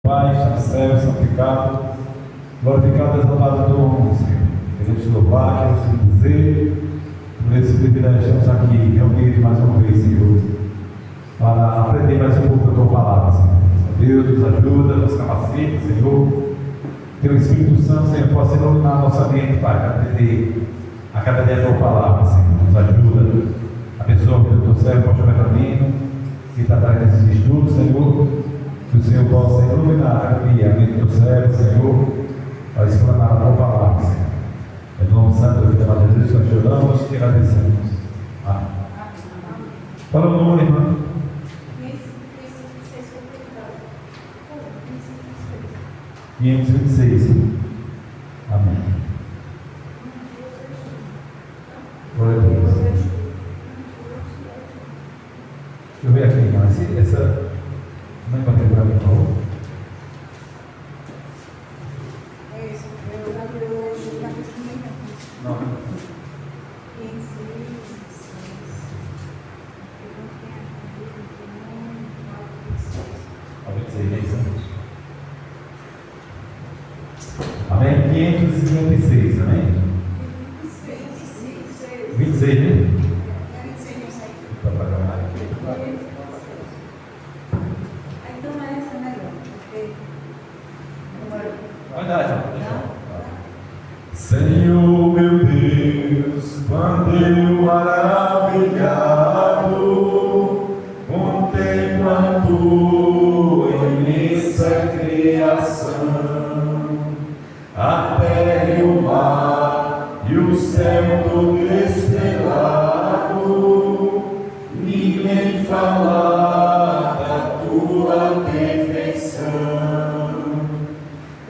Pai, está no céu, santificado, glorificado, exaltado teu nome, Senhor. Queremos te louvar, queremos te dizer, por esse privilégio, estamos aqui reunidos mais uma vez, Senhor, para aprender mais um pouco da tua palavra, Senhor. Deus nos ajuda, nos capacita, Senhor. Que o Espírito Santo, Senhor, possa iluminar a nossa mente, Pai, para aprender a cada dia a tua palavra, Senhor. Nos ajuda, abençoa a vida do teu servo, pastor Betanino, que está atrás desses estudos, Senhor. Que o Senhor possa iluminar aqui a mente do servo, Senhor, para explanar a tua palavra, Senhor. Em nome santo da vida de Jesus, nós choramos e agradecemos. Amém. Fala o nome, irmão. 526. Amém. Glória a Deus. Deixa eu ver aqui, irmão. Essa. Não vai lembrar, por favor. É isso, eu já vi hoje, já vi também. Não. 26, amém? 556, amém? 26, né? É 26, não sei. Está para cá. Então essa é melhor, porque Vai dar, já. Senhor meu Deus, quando eu maravilhado contemplo a tua imensa criação, a terra e o mar e o céu todo estrelado, ninguém falar da tua perfeição.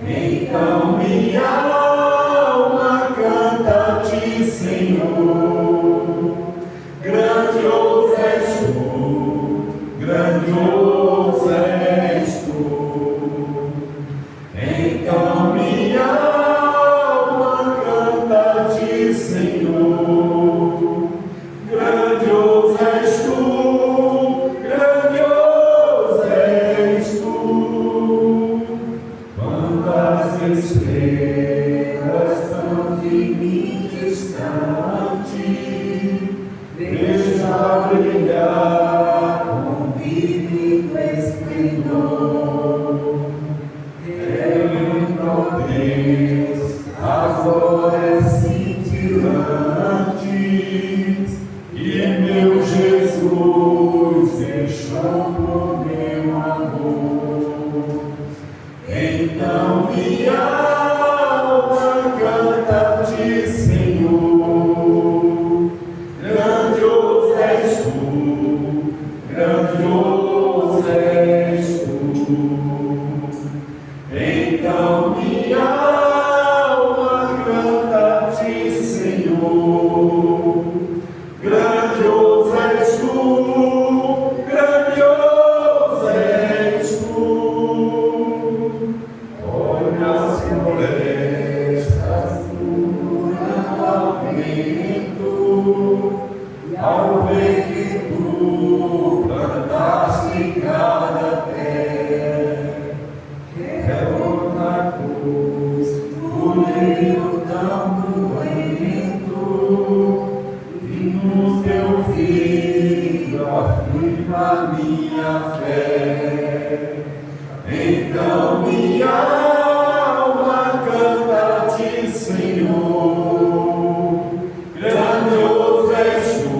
Então minha alma canta-te, Senhor, grandioso és tu, grandioso és tu. Então minha alma canta-te, Senhor, grandioso és tu, grandioso és tu. Quantas estrelas estão de mim distante, veja brilhar com vívido esplendor. Lembro, Deus, as horas cintilantes que meu Jesus deixou por meu amor. Então minha alma canta-te, Senhor, grandioso és tu, grandioso és tu. Então minha alma canta-te, Senhor, grandioso és tu, grandioso és tu. Olha as florestas murmuram ao vento, ao ver que tu plantaste cada pé. Quero na cruz, o livro tão cruento, e no teu filho afirma minha fé. Então minha alma canta-te, Senhor, grandioso és tu,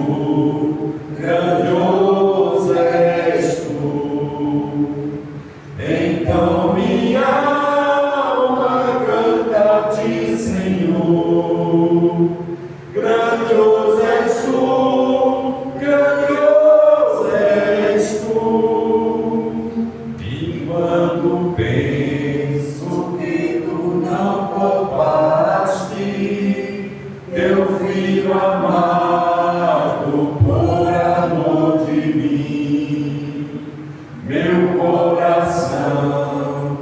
grandioso és tu. Então minha alma canta-te, Senhor, grandioso és tu, grandioso és tu. E quando penso que tu não poupaste teu filho amado por amor de mim, meu coração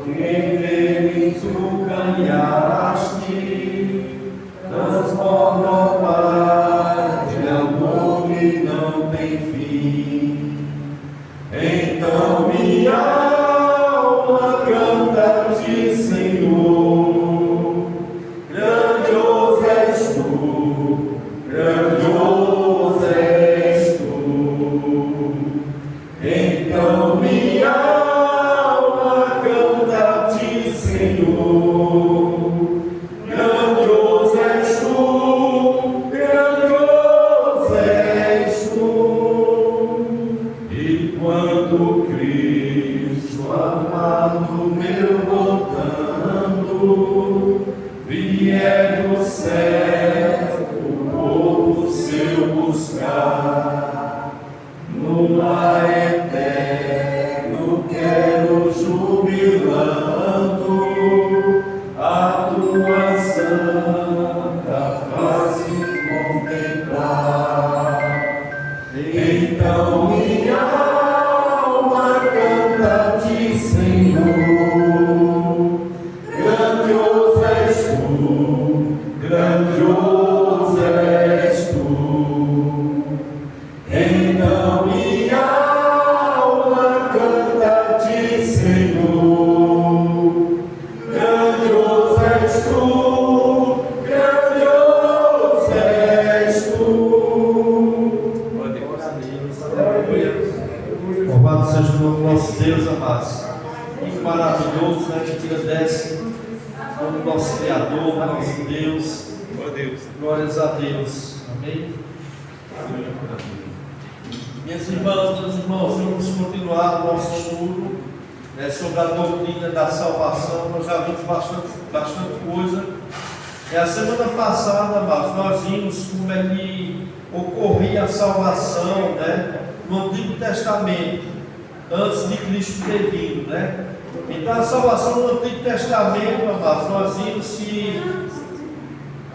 que nele tu ganhaste transborda, ó Pai, de amor que não tem fim. Então minha alma canta quando meu voltando vier do céu, o povo seu buscar, no lar eterno quero jubilando a tua santa face contemplar. Então minha alma canta-te, Senhor, grandioso és tu, grandioso és tu. Então minha alma canta-te, Senhor, grandioso és tu, grandioso és tu. Louvado seja o nome do nosso Deus, amados. Que maravilhoso, né? Que tira desce como nosso Criador, nosso Deus. Glórias a Deus. Amém? Minhas irmãs, meus irmãos, vamos continuar o nosso estudo, né, sobre a doutrina da salvação. Nós já vimos bastante coisa. A semana passada, amados, nós vimos como é que ocorria a salvação, né, no Antigo Testamento, antes de Cristo ter vindo, né? Então a salvação no Antigo Testamento, amados, nós vimos que,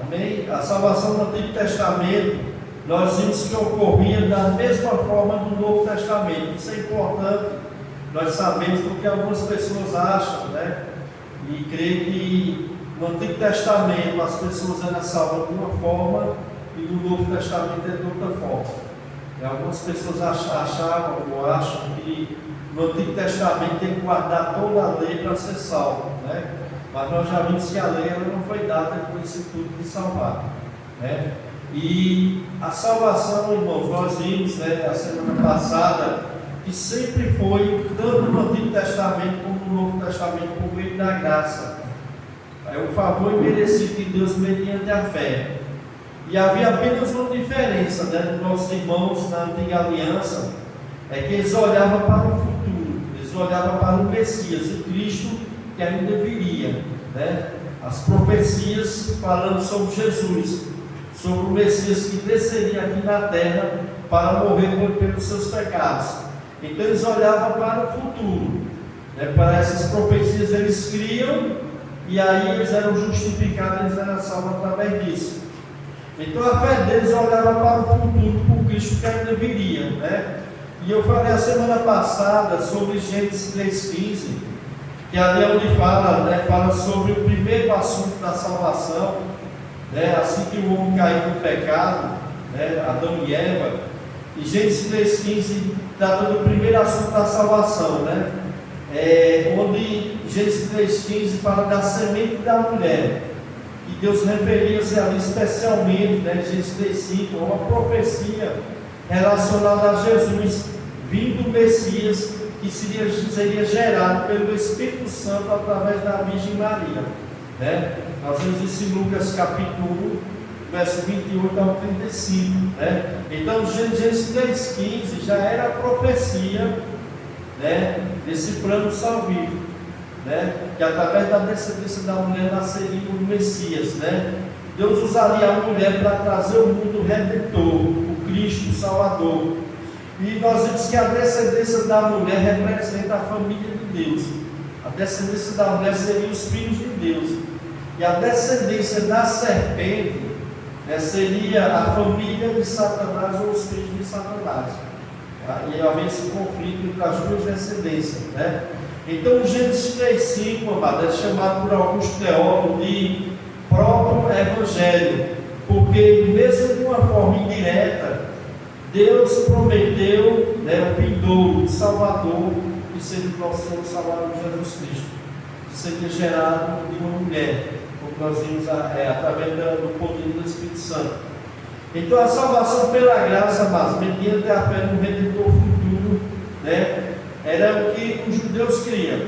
amém? A salvação no Antigo Testamento, nós vimos que ocorria da mesma forma do Novo Testamento. Isso é importante, nós sabemos, porque algumas pessoas acham, né, e creem que no Antigo Testamento as pessoas eram salvas de uma forma e no Novo Testamento é de outra forma. E algumas pessoas achavam ou acham que no Antigo Testamento tem que guardar toda a lei para ser salvo, né? Mas nós já vimos que a lei ela não foi dada com esse intuito de salvar, né? E a salvação, irmãos, nós vimos, né, a semana passada, que sempre foi, tanto no Antigo Testamento como no Novo Testamento, por meio da graça. É o favor imerecido de Deus mediante a fé. E havia apenas uma diferença, né, dos nossos irmãos na antiga aliança, é que eles olhavam para o futuro, eles olhavam para o Messias, o Cristo que ainda viria, né? As profecias falando sobre Jesus, sobre o Messias que desceria aqui na terra para morrer pelos seus pecados. Então eles olhavam para o futuro, né? Para essas profecias eles criam, e aí eles eram justificados, eles eram salvos através disso. Então a fé deles olhava para o futuro, para o Cristo que ainda viria, né? E eu falei a semana passada sobre Gênesis 3,15, que ali é onde fala, né, fala sobre o primeiro assunto da salvação, né, assim que o homem caiu no pecado, né, Adão e Eva. E Gênesis 3,15 trata do primeiro assunto da salvação, né? Onde Gênesis 3,15 fala da semente da mulher. E Deus referia-se ali especialmente, né, Gênesis 3,5, uma profecia relacionada a Jesus, vindo do Messias, que seria gerado pelo Espírito Santo através da Virgem Maria, né? Nós vemos isso em Lucas capítulo 1, verso 28 ao 35, né? Então Gênesis 3,15 já era a profecia, né, desse plano salvífico, né, que através da descendência da mulher nasceria o Messias, né? Deus usaria a mulher para trazer o mundo redentor, o Cristo, o Salvador. E nós vimos que a descendência da mulher representa a família de Deus. A descendência da mulher seria os filhos de Deus. E a descendência da serpente, né, seria a família de Satanás ou os filhos de Satanás. E havia esse conflito entre as duas descendências, né? Então o Gênesis 3,5, amado, é chamado por alguns teólogos de proto-evangelho, porque mesmo de uma forma indireta, Deus prometeu, né, o vindouro, o Salvador, que seria o nosso Senhor Salvador Jesus Cristo, que seria gerado de uma mulher, como nós vimos através do poder do Espírito Santo. Então a salvação pela graça, mas mediante a fé no Redentor futuro, né, era o que os judeus criam,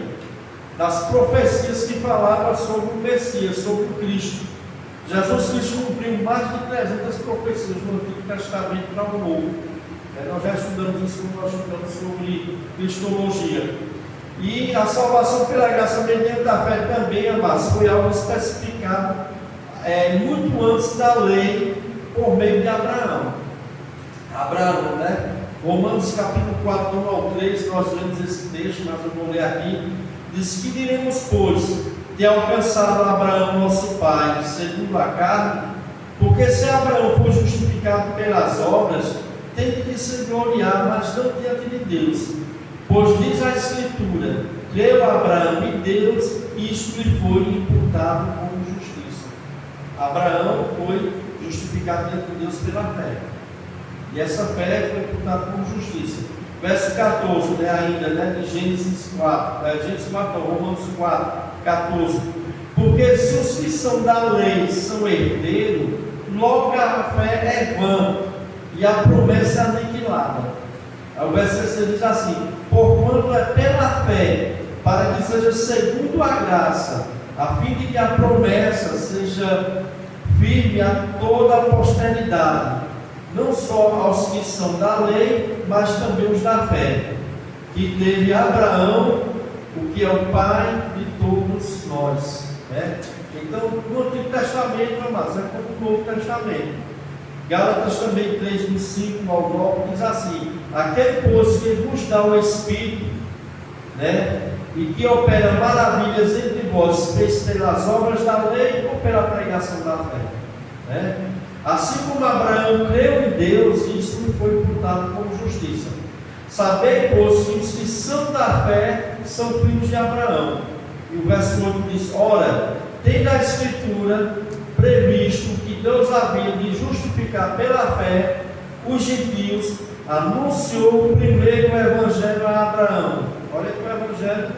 das profecias que falavam sobre o Messias, sobre o Cristo. Jesus Cristo cumpriu mais de 300 profecias no Antigo Testamento para o Novo. Nós já estudamos isso quando nós estudamos sobre cristologia. E a salvação pela graça mediante a fé também, amados, foi algo especificado muito antes da lei, por meio de Abraão. Abraão, né? Romanos capítulo 4, 1 ao 3, nós lemos esse texto, mas eu vou ler aqui. Diz: que diremos, pois, de alcançado Abraão, nosso pai, segundo a carne? Porque se Abraão for justificado pelas obras, tem de se gloriar, mas não diante de Deus. Pois diz a Escritura: creu Abraão em Deus, e isto lhe foi imputado como justiça. Abraão foi justificado diante de Deus pela fé. E essa fé foi imputada como justiça. Verso 14, de Gênesis 4, Romanos 4, 14. Porque se os que são da lei são herdeiros, logo a fé é vã, e a promessa é aniquilada. O verso 16 diz assim: porquanto é pela fé, para que seja segundo a graça, a fim de que a promessa seja firme a toda a posteridade, não só aos que são da lei, mas também os da fé, que teve Abraão, o que é o pai de todos nós. Né? Então, no Antigo Testamento, amados, é como o Novo Testamento. Gálatas também 3, do 5 ao 9, diz assim: aquele, pois, que vos dá o Espírito, né, e que opera maravilhas entre vós, fez pelas obras da lei ou pela pregação da fé? Né? Assim como Abraão creu em Deus, isso lhe foi imputado como justiça. Sabei, pois, que os que são da fé são filhos de Abraão. E o verso 8 diz: ora, tem da Escritura previsto que Deus havia de justificar pela fé os gentios, anunciou primeiro o Evangelho a Abraão. Olha que o Evangelho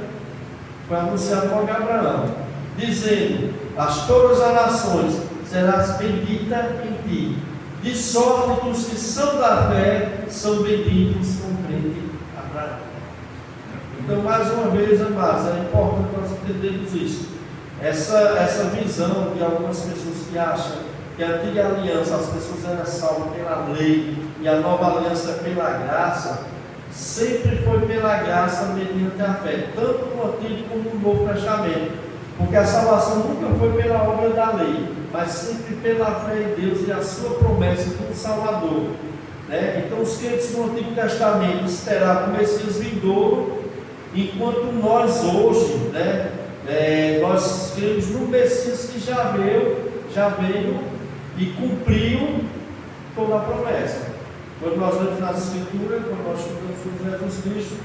foi anunciado logo a Abraão, dizendo: as todas as nações serás bendita em ti, de sorte que os que são da fé são benditos com crente Abraão. Então, mais uma vez, amados, é importante nós entendermos isso. Essa visão de algumas pessoas que acham que a antiga aliança, as pessoas eram salvas pela lei e a nova aliança é pela graça, sempre foi pela graça mediante a fé, tanto no Antigo como no Novo Testamento, porque a salvação nunca foi pela obra da lei, mas sempre pela fé em Deus e a sua promessa como Salvador. Né? Então, os crentes no Antigo Testamento esperavam o Messias vindouro, enquanto nós hoje, né, nós cremos no Messias que já veio e cumpriu toda a promessa. Quando nós lemos na Escritura, quando nós estudamos sobre Jesus Cristo,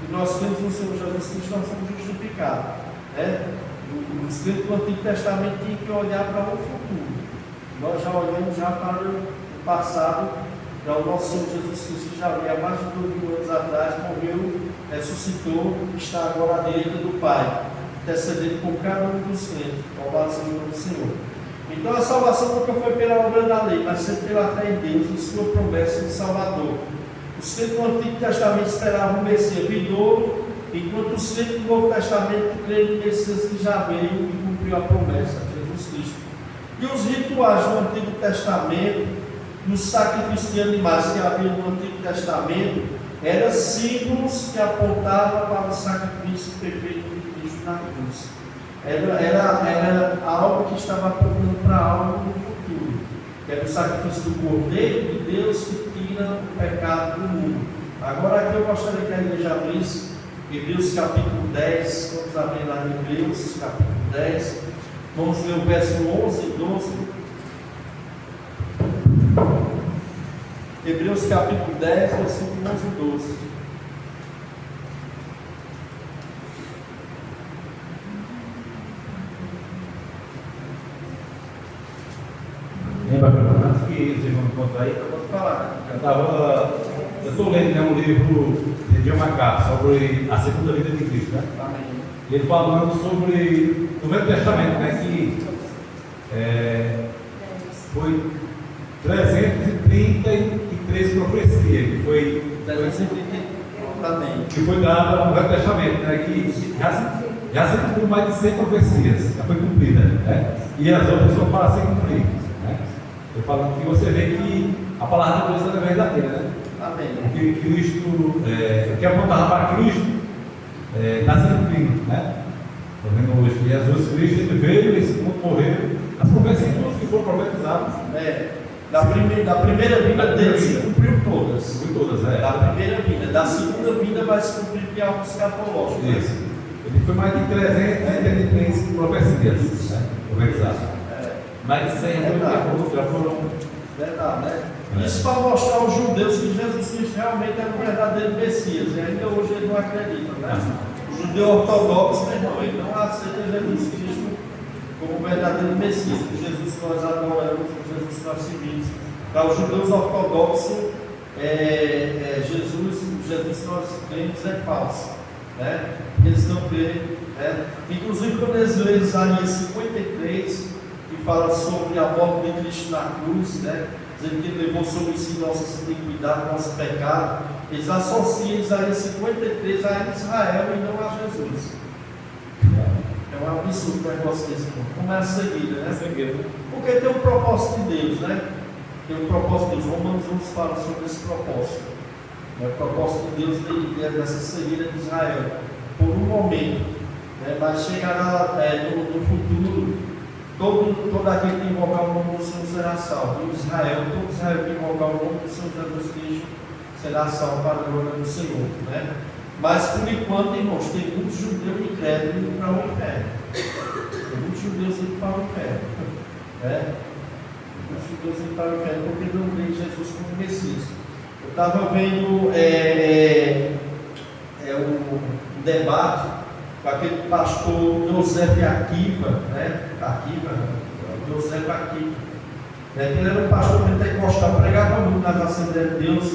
e nós cremos no Senhor Jesus Cristo, nós somos justificados. Né? Os crentes do Antigo Testamento tinham que olhar para o futuro. Nós já olhamos já para o passado, para o nosso Senhor Jesus Cristo, que já veio há mais de 2000 anos atrás, morreu, ressuscitou, está agora à direita do Pai, intercedendo por cada um dos crentes. Louvado seja o nome do Senhor. Então a salvação nunca foi pela obra da lei, mas sempre pela fé em Deus e sua promessa de Salvador. Os crentes do Antigo Testamento esperavam o Messias vindouro, enquanto os crentes do Novo Testamento creem no Messias que já veio e cumpriu a promessa, Jesus Cristo. E os rituais do Antigo Testamento, nos sacrifícios de animais que havia no Antigo Testamento, eram símbolos que apontavam para o sacrifício perfeito de Cristo na cruz. Era algo que estava apontando para algo no futuro, que era o sacrifício do Cordeiro de Deus que tira o pecado do mundo. Agora aqui eu gostaria que a igreja abrisse Hebreus capítulo 10, vamos abrir lá em Hebreus capítulo 10, vamos ler o verso 11 e 12. Hebreus capítulo 10, versículo 11 e 12. Lembra, antes que vocês vão encontrar aí, eu posso falar. Eu estou lendo um livro de John MacArthur sobre a segunda vida de Cristo, né? Amém. E ele falando sobre o Velho Testamento, né? Que foi 333 profecias que foi dada no Velho Testamento, né? Que já se cumpriu mais de 100 profecias, já foi cumprida, né? E as outras vão para ser cumpridas, né? Eu falando que você vê que a palavra de Deus é verdadeira, né? Amém. Que Cristo, que apontava para Cristo, está se cumprindo, né? Estou vendo hoje que Jesus Cristo ele veio, esse mundo morreu, as profecias todas que foram profetizadas. Da primeira vinda dele se cumpriu todas. Cumpriu todas, Da primeira vinda. Da segunda vinda vai se cumprir que é algo escatológico. Isso. Ele foi mais de 300 profecias, né? Profetizadas. Mais de 100 já foram. Verdade, né? Isso para mostrar aos judeus que Jesus Cristo realmente era o verdadeiro Messias. E ainda hoje eles não acreditam, né? O judeu ortodoxo, meu irmão, ele não aceita Jesus Cristo como o verdadeiro Messias, o Jesus que nós adoramos, o Jesus que nós seguimos. Para os judeus ortodoxos, Jesus que nós cremos é falso, né? Eles não creem, né? Inclusive quando eles leem Isaías 53, que fala sobre a morte de Cristo na cruz, né? Dizendo que ele levou sobre si nossas iniquidades, nossos pecados, eles associam Isaías 53 a Israel e não a Jesus. É um absurdo o negócio desse mundo. Como é a seguida, né? Porque tem um propósito de Deus, né? Tem um propósito de Deus. Romanos nos fala sobre esse propósito. O propósito de Deus dessa seguida de Israel, por um momento, né? Mas chegará no futuro, todo aquele que invocar o nome do Senhor será salvo. E Israel, todo Israel que invocar o nome do Senhor Jesus Cristo será salvo para a glória do Senhor, né? Mas por enquanto, irmãos, tem muitos judeus incrédulos indo para o inferno. Tem muitos judeus indo para o inferno, né? Muitos judeus indo para o inferno porque não creem Jesus como Messias. Eu estava vendo um debate com aquele pastor José Akiva, né? José Akiva, né? Ele era um pastor pentecostal, pregava muito nas Assembleias de Deus,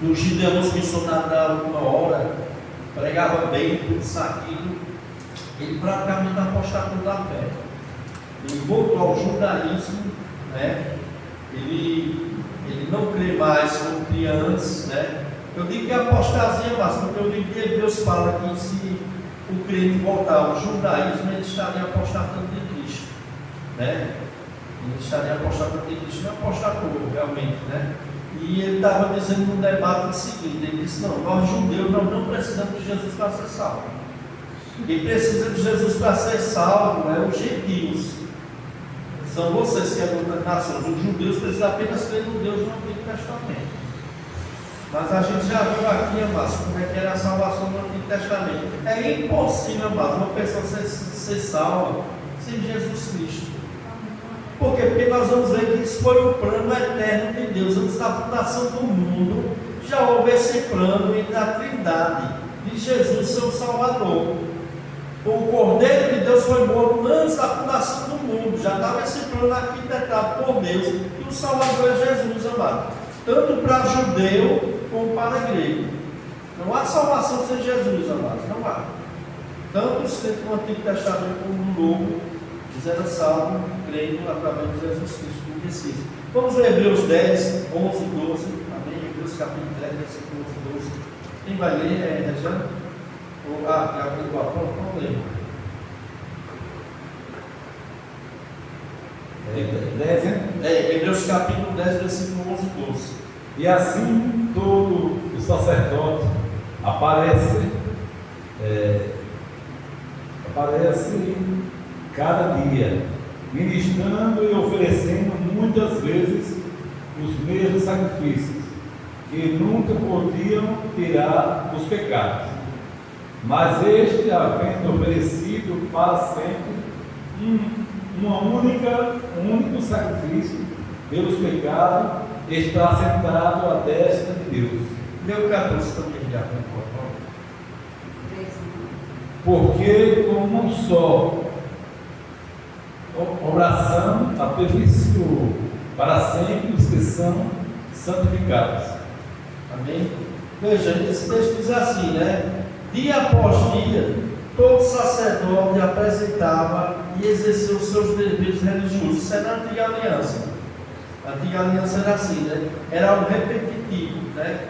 nos Gideões missionários da última hora, pregava bem, tudo isso aquilo. Ele praticamente apostatou da fé. Ele voltou ao judaísmo, né? Ele não crê mais como cria antes, né? Eu digo que é apostasia, mas porque eu digo que Deus fala que se o crente voltar ao judaísmo, ele estaria apostatando de Cristo, né? Ele estaria apostatando de Cristo, não apostatou realmente, né? E ele estava dizendo no debate o seguinte: ele disse, não, nós judeus nós não precisamos de Jesus para ser salvo. Quem precisa de Jesus para ser salvo é os gentios. São vocês que é de outras nações. Os judeus precisam apenas crer no Deus no Antigo Testamento. Mas a gente já viu aqui, amados, como é que era a salvação no Antigo Testamento. É impossível, amados, uma pessoa ser salva sem Jesus Cristo. Por quê? Porque nós vamos ver que isso foi o plano eterno de Deus. Antes da fundação do mundo, já houve esse plano entre a Trindade de Jesus, seu Salvador. O Cordeiro de Deus foi morto antes da fundação do mundo. Já estava esse plano arquitetado por Deus. E o Salvador é Jesus, amado. Tanto para judeu como para grego. Não há salvação sem Jesus, amados. Não há. Tanto os crentes do Antigo Testamento como no Novo, eles eram salvos, crendo através de Jesus Cristo, do Messias. Vamos ler Hebreus 10, 11 e 12. Amém? Hebreus capítulo 10, versículo 11 e 12. Quem vai ler é Rejane? Já pegou a prova? Vamos ler. Hebreus capítulo 10, versículo 11 e 12. E assim todo o sacerdote aparece cada dia, ministrando e oferecendo muitas vezes os mesmos sacrifícios, que nunca podiam tirar os pecados. Mas este, havendo oferecido para sempre um único sacrifício pelos pecados, está sentado à destra de Deus. Meu 14 também já concordou. Porque com uma só oração aperfeiçoou para sempre os que são santificados. Amém? Veja, esse texto diz assim, né? Dia após dia, todo sacerdote apresentava e exerceu os seus deveres religiosos. Isso era a antiga aliança. A antiga aliança era assim, né? Era algo repetitivo, né?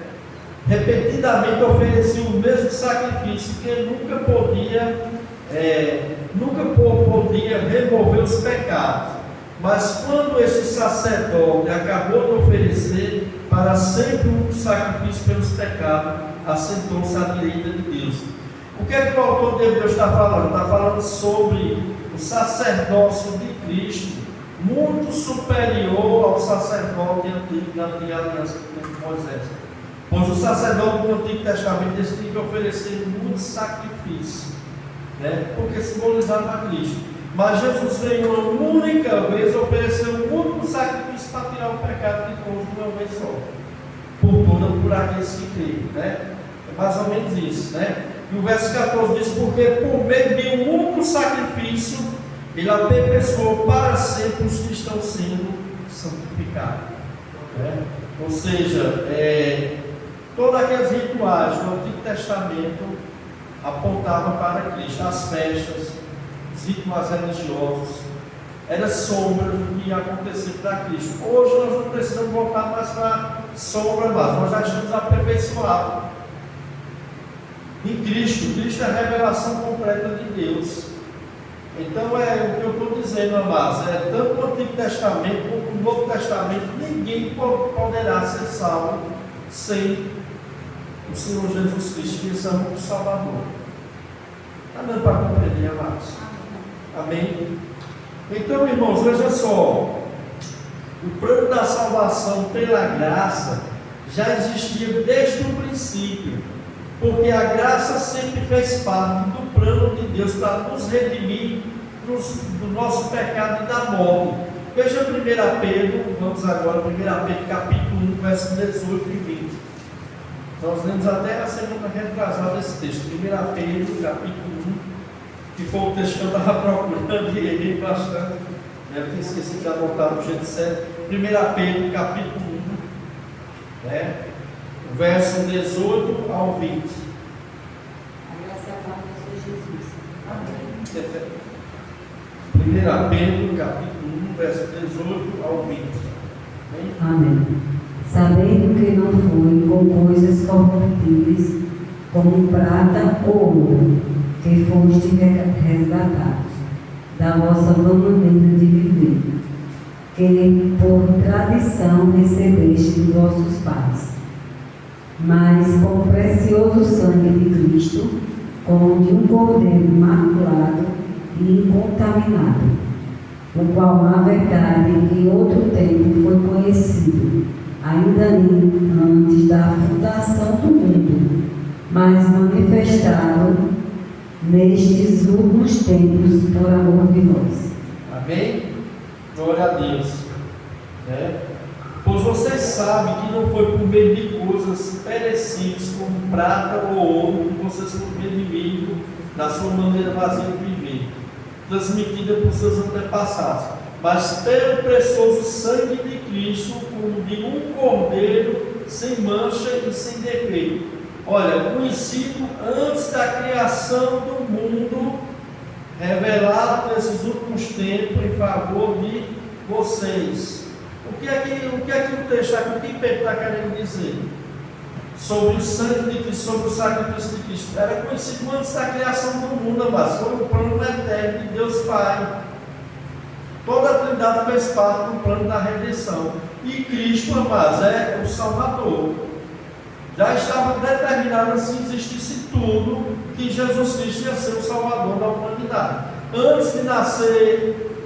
Repetidamente oferecia o mesmo sacrifício, que ele nunca podia remover os pecados. Mas quando esse sacerdote acabou de oferecer, para sempre um sacrifício pelos pecados, assentou-se à direita de Deus. O que é que o autor de Hebreus está falando? Está falando sobre o sacerdócio de Cristo, muito superior ao sacerdote antigo da antiga aliança de Moisés. Pois o sacerdote do Antigo Testamento eles tinham que oferecer muitos sacrifícios, né? Porque simbolizava a Cristo. Mas Jesus veio uma única vez, ofereceu um único sacrifício para tirar o pecado de todos de uma vez só, por aqueles que creem, né? É mais ou menos isso, né? E o verso 14 diz: porque por meio de um único sacrifício ele aperfeiçoou para sempre os que estão sendo santificados, né? Ou seja, todos aqueles rituais do Antigo Testamento apontavam para Cristo. As festas, os rituais religiosos, eram sombras do que ia acontecer para Cristo. Hoje nós não precisamos voltar mais para sombra, mas nós já estamos aperfeiçoados em Cristo. Cristo é a revelação completa de Deus. Então é o que eu estou dizendo, amados, tanto no Antigo Testamento como no Novo Testamento, ninguém poderá ser salvo sem o Senhor Jesus Cristo, que é o Salvador. Está dando para compreender, amados? Amém? Então, irmãos, veja só, o plano da salvação pela graça já existia desde o princípio, porque a graça sempre fez parte do plano de Deus para nos redimir do nosso pecado e da morte. Veja 1 Pedro, vamos agora, 1 Pedro capítulo 1, verso 18 e 20. Nós lemos até a semana retrasada esse texto, 1 Pedro capítulo 1, que foi o texto que eu estava procurando e errei bastante. Eu tinha esquecido de anotar do jeito certo. 1 Pedro capítulo 1, né? Verso 18 ao 20. A graça e a paz do Senhor Jesus. Amém. 1 Pedro, capítulo 1, verso 18 ao 20. Amém? Amém. Sabendo que não foi com coisas corruptíveis, como prata ou ouro, que foste resgatados da vossa vã maneira de viver, que por tradição recebeste de vossos pais, mas com o precioso sangue de Cristo, como de um cordeiro imaculado e incontaminado, o qual, na verdade, em outro tempo foi conhecido, ainda antes da fundação do mundo, mas manifestado nestes últimos tempos por amor de vós. Amém? Glória a Deus. Né? Pois vocês sabem que não foi por meio de coisas perecíveis como prata ou ouro que vocês foram redimidos da sua maneira vazia de viver, transmitida por seus antepassados, mas pelo precioso sangue de Cristo, como de um cordeiro sem mancha e sem defeito. Olha, conhecido antes da criação do mundo, revelado nesses últimos tempos em favor de vocês. O que é que o texto aqui, o que Pedro está querendo dizer? Sobre o sangue de Cristo, sobre o sacrifício de Cristo. Era conhecido antes da criação do mundo, mas foi o plano eterno de Deus Pai. Toda a Trindade fez parte do plano da redenção. E Cristo, amados, é o Salvador. Já estava determinado, se existisse tudo, que Jesus Cristo ia ser o Salvador da humanidade. Antes de nascer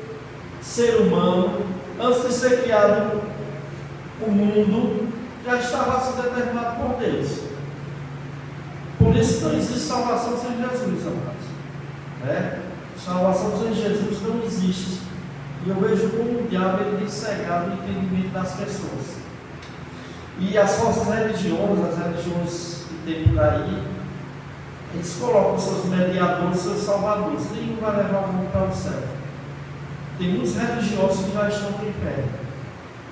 ser humano, antes de ser criado o mundo, já estava assim determinado por Deus. Por isso não existe salvação sem Jesus, amados. Né? Salvação sem Jesus não existe. E eu vejo como o diabo ele tem cegado o entendimento das pessoas. E as falsas religiões, as religiões que tem por aí, eles colocam seus mediadores, seus salvadores. Nenhum vai levar o mundo para o céu. Tem muitos religiosos que já estão no inferno,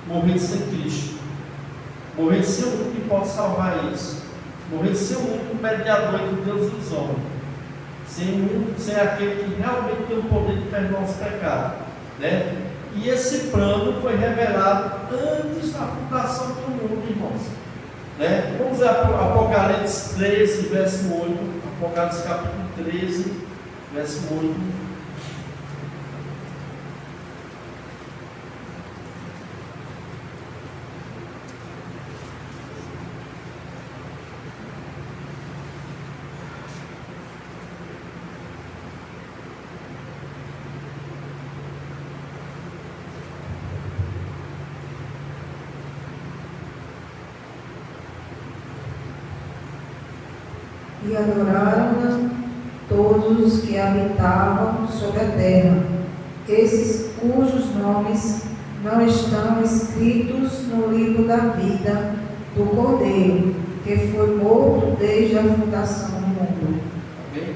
morrendo sem Cristo, morrendo sem o único que pode salvar eles, morrendo sem o único mediador entre Deus e os homens, sem aquele que realmente tem o poder de perdoar os pecados, né? E esse plano foi revelado antes da fundação do mundo, irmãos. Né? Vamos a Apocalipse 13, verso 8. Apocalipse capítulo 13, verso 8. e adoraram-na todos os que habitavam sobre a terra, esses cujos nomes não estão escritos no livro da vida do Cordeiro, que foi morto desde a fundação do mundo. Ok?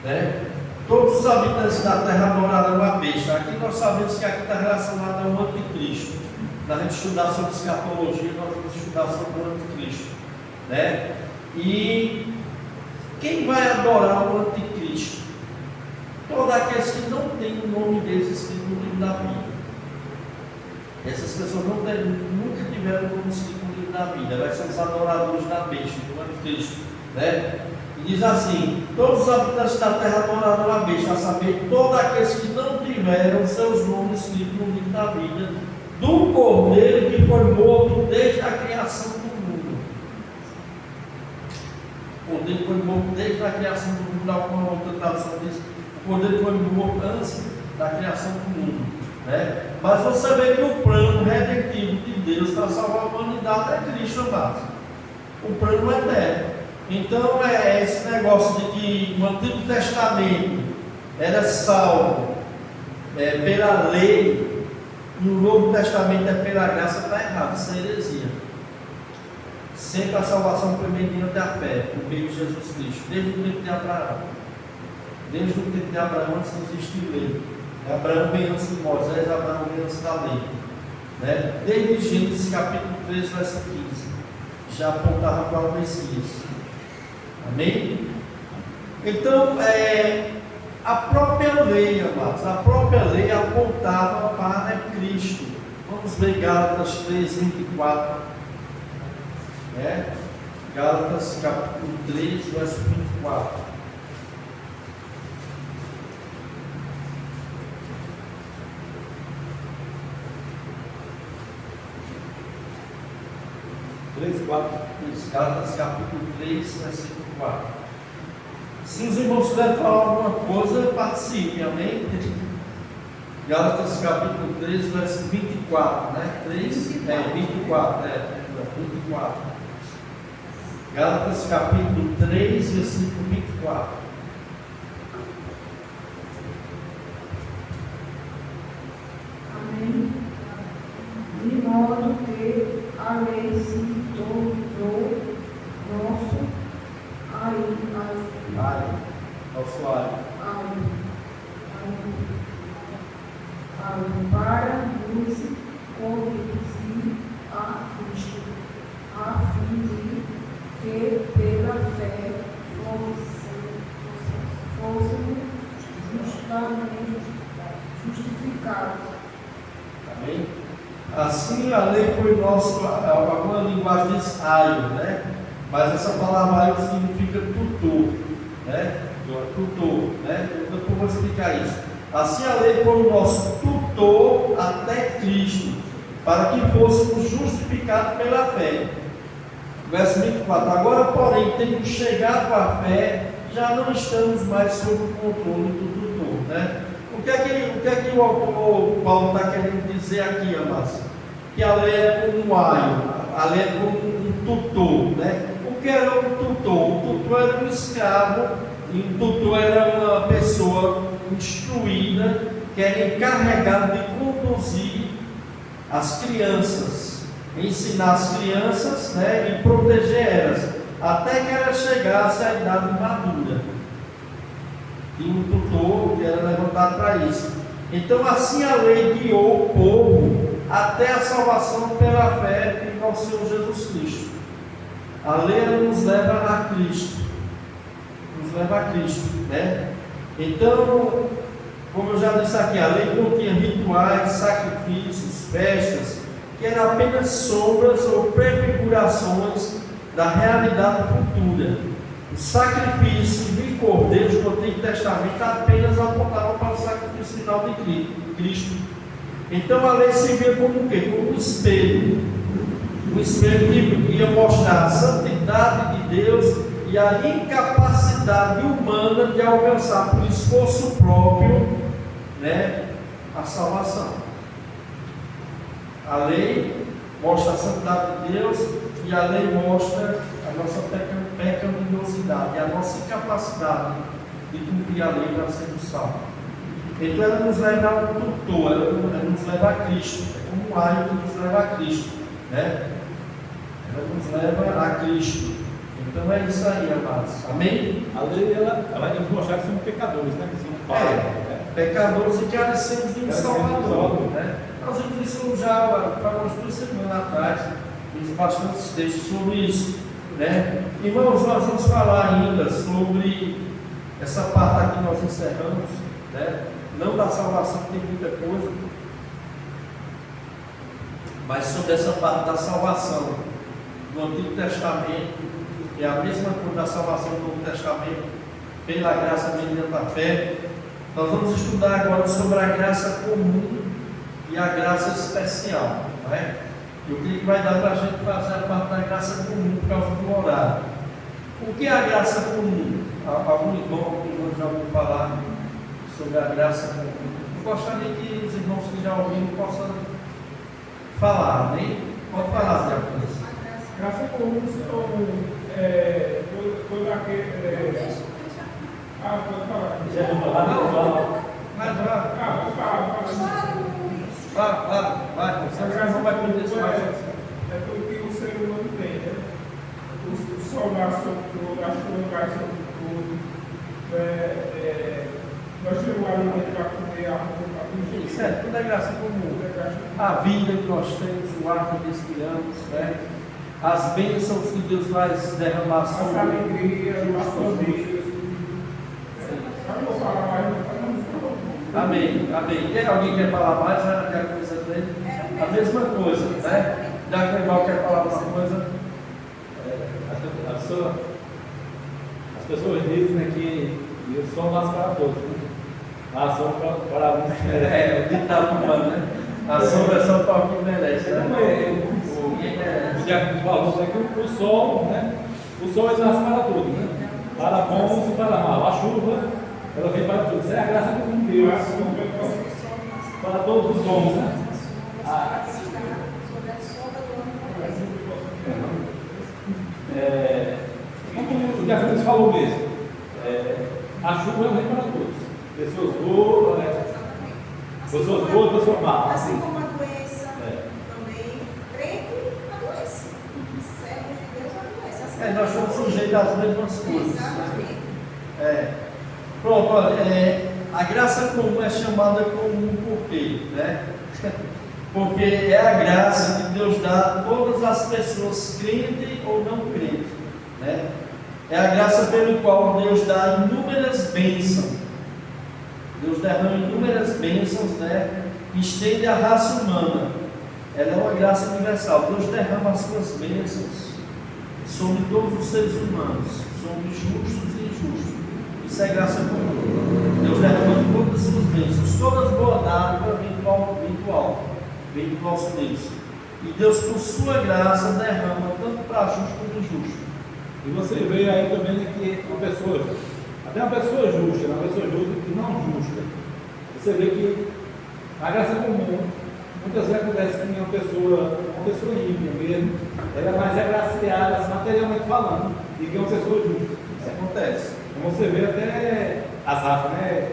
Né? Todos os habitantes da terra adoraram a besta. Aqui nós sabemos que aqui está relacionado ao anticristo. Na gente estudar sobre escatologia, nós vamos estudar sobre o anticristo. Né? E quem vai adorar o anticristo? Todos aqueles que não têm o nome deles escrito no livro da Bíblia. Essas pessoas nunca tiveram o nome escrito no livro da Bíblia. Vai ser os adoradores da besta, do anticristo. Né? E diz assim: todos os habitantes da terra adoraram a besta, a saber, todos aqueles que não tiveram seus nomes escritos no livro da Bíblia, do Cordeiro que foi morto desde a criação do mundo. O Cordeiro foi morto desde a criação do mundo. Alguma outra tradução diz: o Cordeiro foi morto antes da criação do mundo. Né? Mas você vê que o plano redentivo de Deus para salvar a humanidade é Cristo, amados. O plano é eterno. Então é esse negócio de que o Antigo Testamento era salvo pela lei e o Novo Testamento é pela graça, está errado, isso é heresia. Sempre a salvação foi mediante a fé, por meio de Jesus Cristo, desde o tempo de Abraão. Desde o tempo de Abraão, antes de existir lei. Abraão bem antes de Moisés, Abraão bem antes da lei. Né? Desde Gênesis capítulo 3, verso 15, já apontava para o Messias. Amém? Então, a própria lei, amados, a própria lei apontava para Cristo. Vamos ver Gálatas 3, 24. Gálatas capítulo 3, verso 24. Gálatas capítulo 3, versículo 4. Se os irmãos quiserem falar alguma coisa, participem, amém? Gálatas capítulo 3, versículo 24, né? 24. Gálatas capítulo 3, versículo 24. Amém. De modo que a lei se tornou nosso para nos conduzir a Cristo, a fim de que pela fé fôssemos justamente justificados. Amém? Assim a lei foi nosso, alguma linguagem diz aio, né? Mas essa palavra aio significa tutor, né? Tutor, né? Depois eu vou explicar isso. Assim a lei foi o nosso tutor até Cristo, para que fôssemos justificados pela fé. Verso 24. Agora, porém, tendo chegado à fé, já não estamos mais sob o controle do tutor, né? O que é que o autor Paulo está querendo dizer aqui, amados? Que a lei é como um aio, a lei é como um tutor, né? O que era um tutor? O tutor era um escravo, e o tutor era uma pessoa instruída, que era encarregada de conduzir as crianças, ensinar as crianças, né? E proteger elas, até que elas chegassem à idade madura. Tinha um tutor que era levantado para isso. Então assim a lei guiou o povo até a salvação pela fé em nosso Senhor Jesus Cristo. A lei nos leva a Cristo. Nos leva a Cristo, né? Então, como eu já disse aqui, a lei continha rituais, sacrifícios, festas, que eram apenas sombras ou prefigurações da realidade futura. Os sacrifícios de cordeiros do Antigo Testamento apenas apontavam para o sacrifício final de Cristo. Então a lei servia como o quê? Como um espelho. Um espelho que ia mostrar a santidade de Deus e a incapacidade humana de alcançar por esforço próprio, né, a salvação. A lei mostra a santidade de Deus e a lei mostra a nossa pecaminosidade, a nossa incapacidade de cumprir a lei para sermos salvos. Então ela nos leva ao tutor, ela nos leva a Cristo, é como um aio que nos leva a Cristo, né? Ela nos leva a Cristo. Então é isso aí, amados. Amém? A lei, ela vai nos mostrar que somos pecadores, né? Que somos falhos, né? Pecadores e carecemos de um Salvador, né? Nós vimos isso já para umas 2 semanas atrás, fiz bastantes textos sobre isso, né? Irmãos, nós vamos falar ainda sobre essa parte aqui que nós encerramos, né? Não da salvação, tem muita coisa, mas sobre essa parte da salvação do Antigo Testamento, que é a mesma coisa da salvação do Novo Testamento, pela graça mediante a fé. Nós vamos estudar agora sobre a graça comum e a graça especial, não é? E o que vai dar para a gente fazer a parte da graça comum por causa do horário. O que é a graça comum? Algum irmão já ouviu falar sobre a graça comum? Eu gostaria que os irmãos que já ouviram possam falar, né? Pode falar, Deus. Graça comum são todo aquele. Pode falar. Já vou falar? Não, fala. Mas Pode falar. vai. Você não vai poder isso mais. É porque o ser humano tem, né? O sol nasce sobre tudo, a chuva cai sobre tudo. Nós temos o alimento para comer, a roupa para comer. Isso é, tudo é graça comum. A vida que nós temos, o ar que respiramos, né? As bênçãos que Deus vai derramar As sobre alegrias, as famílias. Eu não vou falar mais, não vou. Amém. Tem alguém que quer falar mais? Vai naquela coisa dele? A mesma coisa, né? Já que o irmão quer falar alguma coisa? As pessoas dizem, né, que o sol nasce para todos, né? A sombra para alguns que merecem. O ditado humano, né? A sombra é só para o que merece, né? O diácono falou é que o sol, né? O sol ele nasce para todos, né? Para bons e para mal. A chuva, ela vem para todos. Isso é a graça de Deus. Para todos os homens, né? Como o diácono falou mesmo, a chuva vem para todos. Pessoas boas, pessoas más. Assim como a doença também, crente adoece. Servo de Deus adoece. Nós somos sujeitos às mesmas coisas. Exatamente. Pronto, olha, a graça comum é chamada comum por quê? Né? Porque é a graça que Deus dá a todas as pessoas, crente ou não crente. Né? É a graça pelo qual Deus dá inúmeras bênçãos. Deus derrama inúmeras bênçãos, né? Estende a raça humana. Ela é uma graça universal. Deus derrama as suas bênçãos sobre todos os seres humanos, sobre justos e injustos. Isso é graça comum. Deus derrama todas as suas bênçãos, todas boas dádivas vem do nosso Deus. E Deus, por sua graça, derrama tanto para justo como injusto. E você vê aí também, né, que uma pessoa, até uma pessoa justa e não justa, você vê que a graça comum, muitas vezes acontece que uma pessoa ímpia mesmo, ela é mais agraciada, assim, materialmente falando, do que uma pessoa justa. Isso acontece. Então você vê até Asaf, né?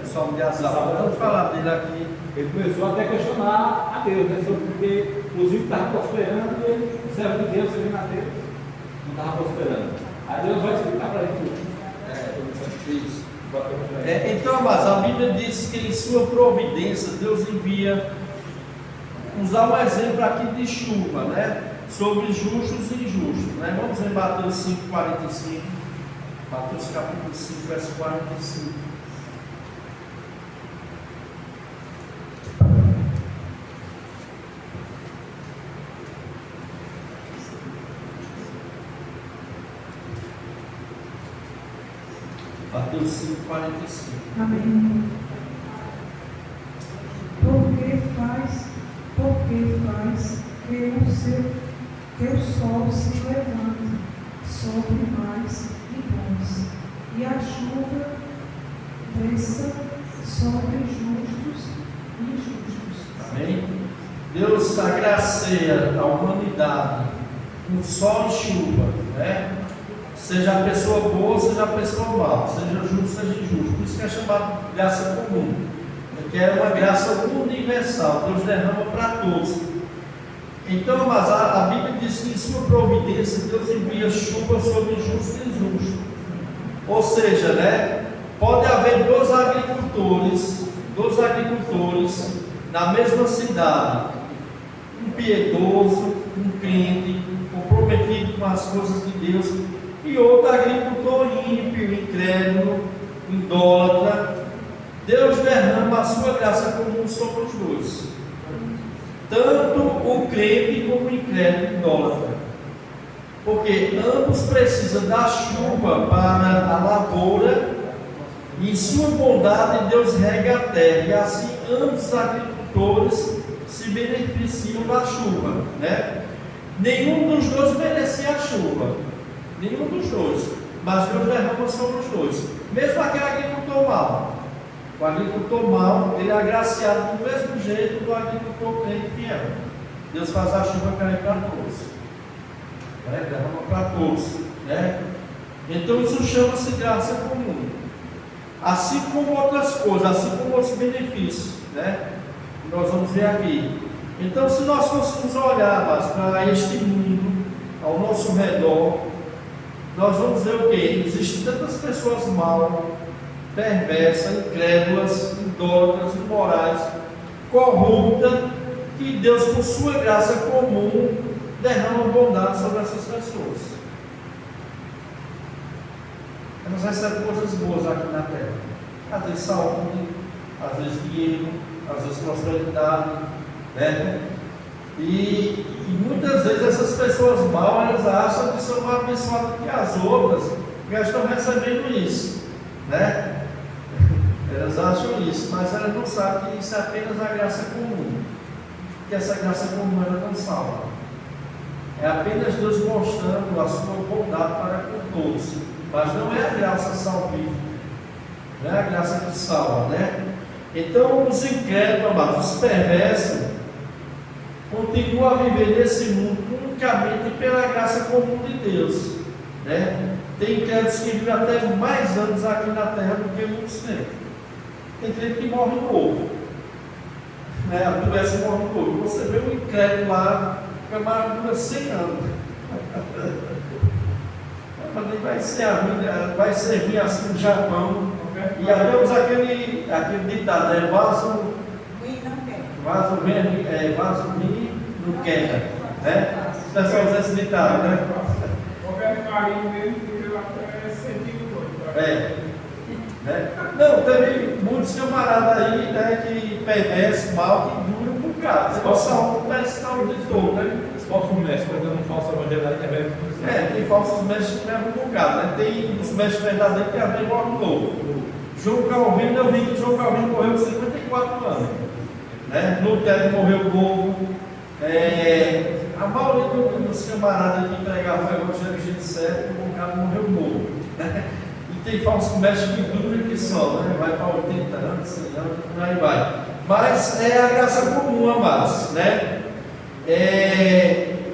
O Salmo de Asaf. Vamos falar dele aqui. Ele começou até a questionar a Deus, né? Sobre porque os ímpios estavam prosperando e ele, o servo de Deus, servindo a Deus, não estava prosperando. Aí Deus vai explicar para ele tudo. Isso. Então, mas a Bíblia diz que em sua providência Deus envia, usar um exemplo aqui de chuva, né? Sobre justos e injustos, né? Vamos em Mateus 5,45. Mateus capítulo 5, verso 45. Mateus 5,45. Amém. Porque faz que o sol se levante sobre mais e bons, e a chuva desça sobre justos e injustos. Amém? Deus agracia a humanidade com sol e chuva, né? Seja a pessoa boa, seja a pessoa má, seja justo, seja injusto. Por isso que é chamado de graça comum, que é uma graça universal. Deus derrama para todos. Então, mas a Bíblia diz que em sua providência Deus envia chuva sobre justo e injusto. Ou seja, né, pode haver dois agricultores na mesma cidade, um piedoso, um crente, comprometido com as coisas de Deus, e outro agricultor ímpio, incrédulo, idólatra. Deus derrama a sua graça comum sobre os dois, tanto o crente como o incrédulo idólatra, porque ambos precisam da chuva para a lavoura, e em sua bondade Deus rega a terra, e assim ambos os agricultores se beneficiam da chuva, né? Nenhum dos dois merecia a chuva, nenhum dos dois, mas Deus derrama sobre os dois, mesmo aquele agricultor mau. O agricultor mau, ele é agraciado do mesmo jeito do agricultor crente fiel. Deus faz a chuva cair para todos, né? Derrama para todos, né? Então isso chama-se graça comum. Assim como outras coisas, assim como outros benefícios, né? Nós vamos ver aqui. Então, se nós fôssemos olhar para este mundo, ao nosso redor, nós vamos ver o que? Existem tantas pessoas mal, perversas, incrédulas, idólatras, imorais, corruptas, que Deus, por sua graça comum, derrama bondade sobre essas pessoas. Elas recebem coisas boas aqui na terra. Às vezes saúde, às vezes dinheiro, às vezes prosperidade, né? E muitas vezes essas pessoas mal, elas acham que são mais abençoadas que as outras, que elas estão recebendo isso, né? Elas acham isso, mas elas não sabem que isso é apenas a graça comum, que essa graça comum ela não salva. É apenas Deus mostrando a sua bondade para com todos, mas não é a graça salvífica, não é a graça que salva, né? Então os incrédulos, amados, os perversos, continuam a viver nesse mundo unicamente pela graça comum de Deus, né? Tem incrédulos que vivem até mais anos aqui na terra do que muitos crentes. Tem crente que morre novo, né? A doença morre novo. Você vê um incrédulo lá, o camarada dura 100 anos. Vai servir assim no Japão. E já temos aquele ditado, né? Vaso ruim não quebra, né? O pessoal usa esse ditado, né? Roberto Marinho mesmo, que eu até sentido todo. Né? Não, teve muitos camaradas aí, né, que perverso, mal, que duram um bocado. Você não parece que está o dia todo, né? Os falsos mestres, quando não falso evangelho, tem falsos mestres que levam um bocado, né? Tem os mestres verdadeiros que abrem logo novo. João Calvino, eu vi que João Calvino morreu com 54 anos. Né? Lutero morreu novo. A maioria dos camaradas que pregavam o evangelho de gente certo, o cara morreu novo. Né? E tem falsos mestres que duram que só, né? Vai para 80 anos, 100 anos, por aí vai. Mas é a graça comum, amados, né?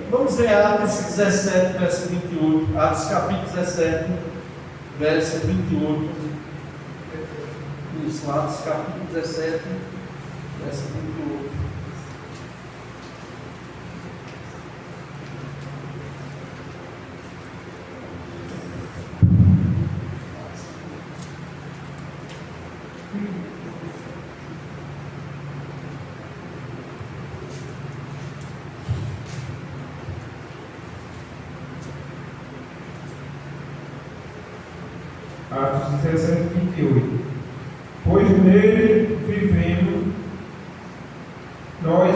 Vamos ver Atos 17, verso 28. Atos capítulo 17, verso 28. Isso, Atos capítulo 17, verso 28. Atos 17, 28. Pois nele vivendo, nós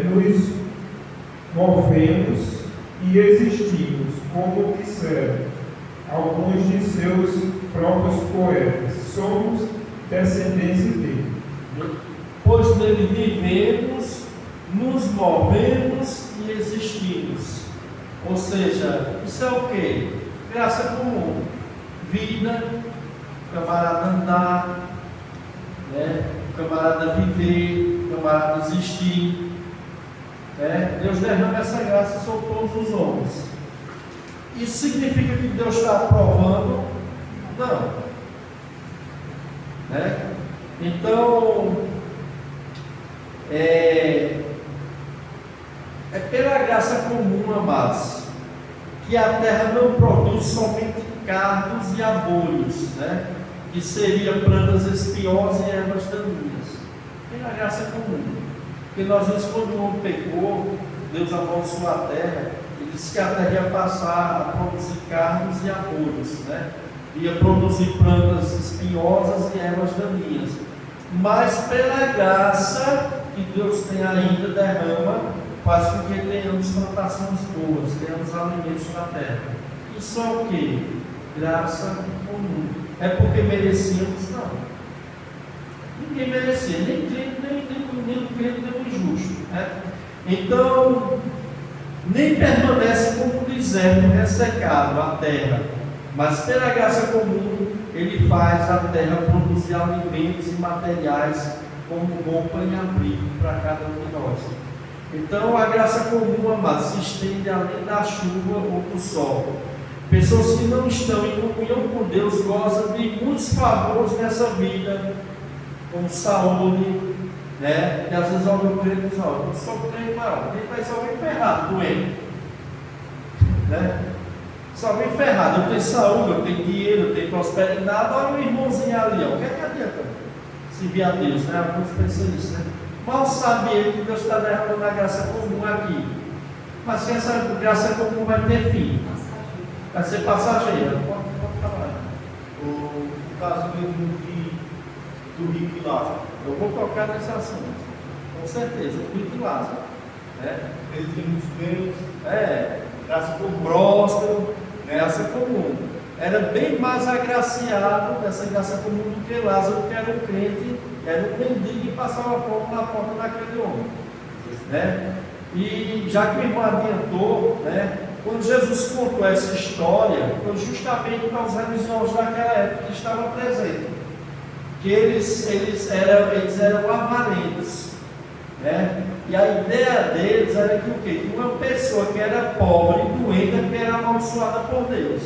nos movemos e existimos, como disseram alguns de seus próprios poetas. Somos descendência dele. Pois nele vivemos, nos movemos e existimos. Ou seja, isso é o quê? Graça comum. Vida, camarada andar, né? o camarada viver, o camarada existir. Né? Deus derrama essa graça sobre todos os homens. Isso significa que Deus está aprovando? Não. Né? Então, é pela graça comum, amados, que a terra não produz somente cardos e abolhos, né? Que seria plantas espiosas e ervas daninhas. Pela graça comum. Porque nós vimos quando o homem pecou, Deus amaldiçoou a terra, ele disse que a terra ia passar a produzir cardos e abolhos, né? Ia produzir plantas espinhosas e ervas daninhas. Mas pela graça que Deus tem ainda, derrama, faz com que tenhamos plantações boas, tenhamos alimentos na terra. Isso é o que? Graça comum. É porque merecíamos? Não. Ninguém merecia, nem crente, nem o injusto. Né? Então, nem permanece como deserto ressecado a terra, mas pela graça comum, ele faz a terra produzir alimentos e materiais como roupa e abrigo para cada um de nós. Então, a graça comum, amados, se estende além da chuva ou do sol. Pessoas que não estão em comunhão com Deus gozam de muitos favores nessa vida, como saúde, né? E às vezes alguém crente diz: eu sou crente, mas quem vai ser alguém ferrado, doente, né? Se alguém ferrado, eu tenho saúde, eu tenho dinheiro, eu tenho prosperidade, olha o irmãozinho ali, ó. O que é que adianta servir a Deus, né? Alguns pensam nisso, né? Mal sabe ele que Deus está derramando a graça comum aqui, mas que essa graça comum vai ter fim, vai ser passageira. Pode falar. O caso mesmo do rico e Lázaro. Eu vou tocar nesse assunto, com certeza, o rico e Lázaro, né? Ele tinha muitos bens, Graça comum, próspero, graça comum. Era bem mais agraciado dessa graça comum do que Lázaro, que era um crente, era um mendigo e passava fome na porta daquele homem. Né? E já que o irmão adiantou, né, quando Jesus contou essa história, foi justamente para os religiosos daquela época que estavam presentes, que eles eram avarentos. Né? E a ideia deles era que o quê? Que uma pessoa que era pobre, doente, que era amaldiçoada por Deus.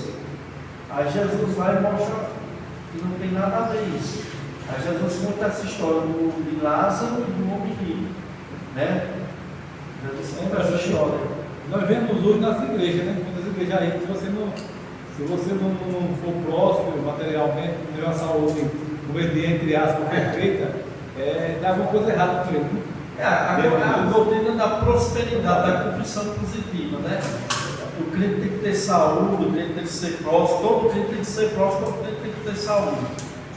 Aí Jesus vai e mostra que não tem nada a ver isso. Aí Jesus conta essa história de Lázaro e do homem rico. Né? Jesus conta essa história. Nós vemos hoje nas igrejas, né? Muitas igrejas aí, se você não for próspero materialmente, não tiver uma saúde, entre aspas, perfeita, tem alguma coisa errada com ele. A doutrina da prosperidade, da confissão positiva, né? O crente tem que ter saúde, o crente tem que ser próspero, todo crente tem que ser próspero, todo crente tem que ter saúde.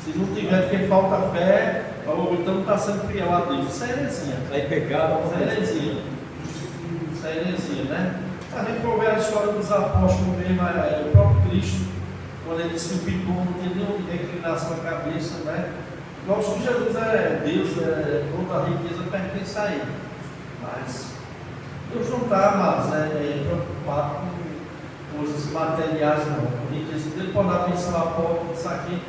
Se não tiver, porque falta fé, ou então não está sendo fiel a Deus. Isso é heresia. Está em pecado, Isso é heresia. Isso é heresia, né? A gente for ver a história dos apóstolos mesmo, o próprio Cristo, quando ele disse que o filho não tinha nem onde reclinar sua cabeça, né? Lógico que Jesus é Deus, toda a riqueza pertence a Ele. Mas Deus não está preocupado com coisas materiais, não. Ele pode abençoar a pobre, isso aqui.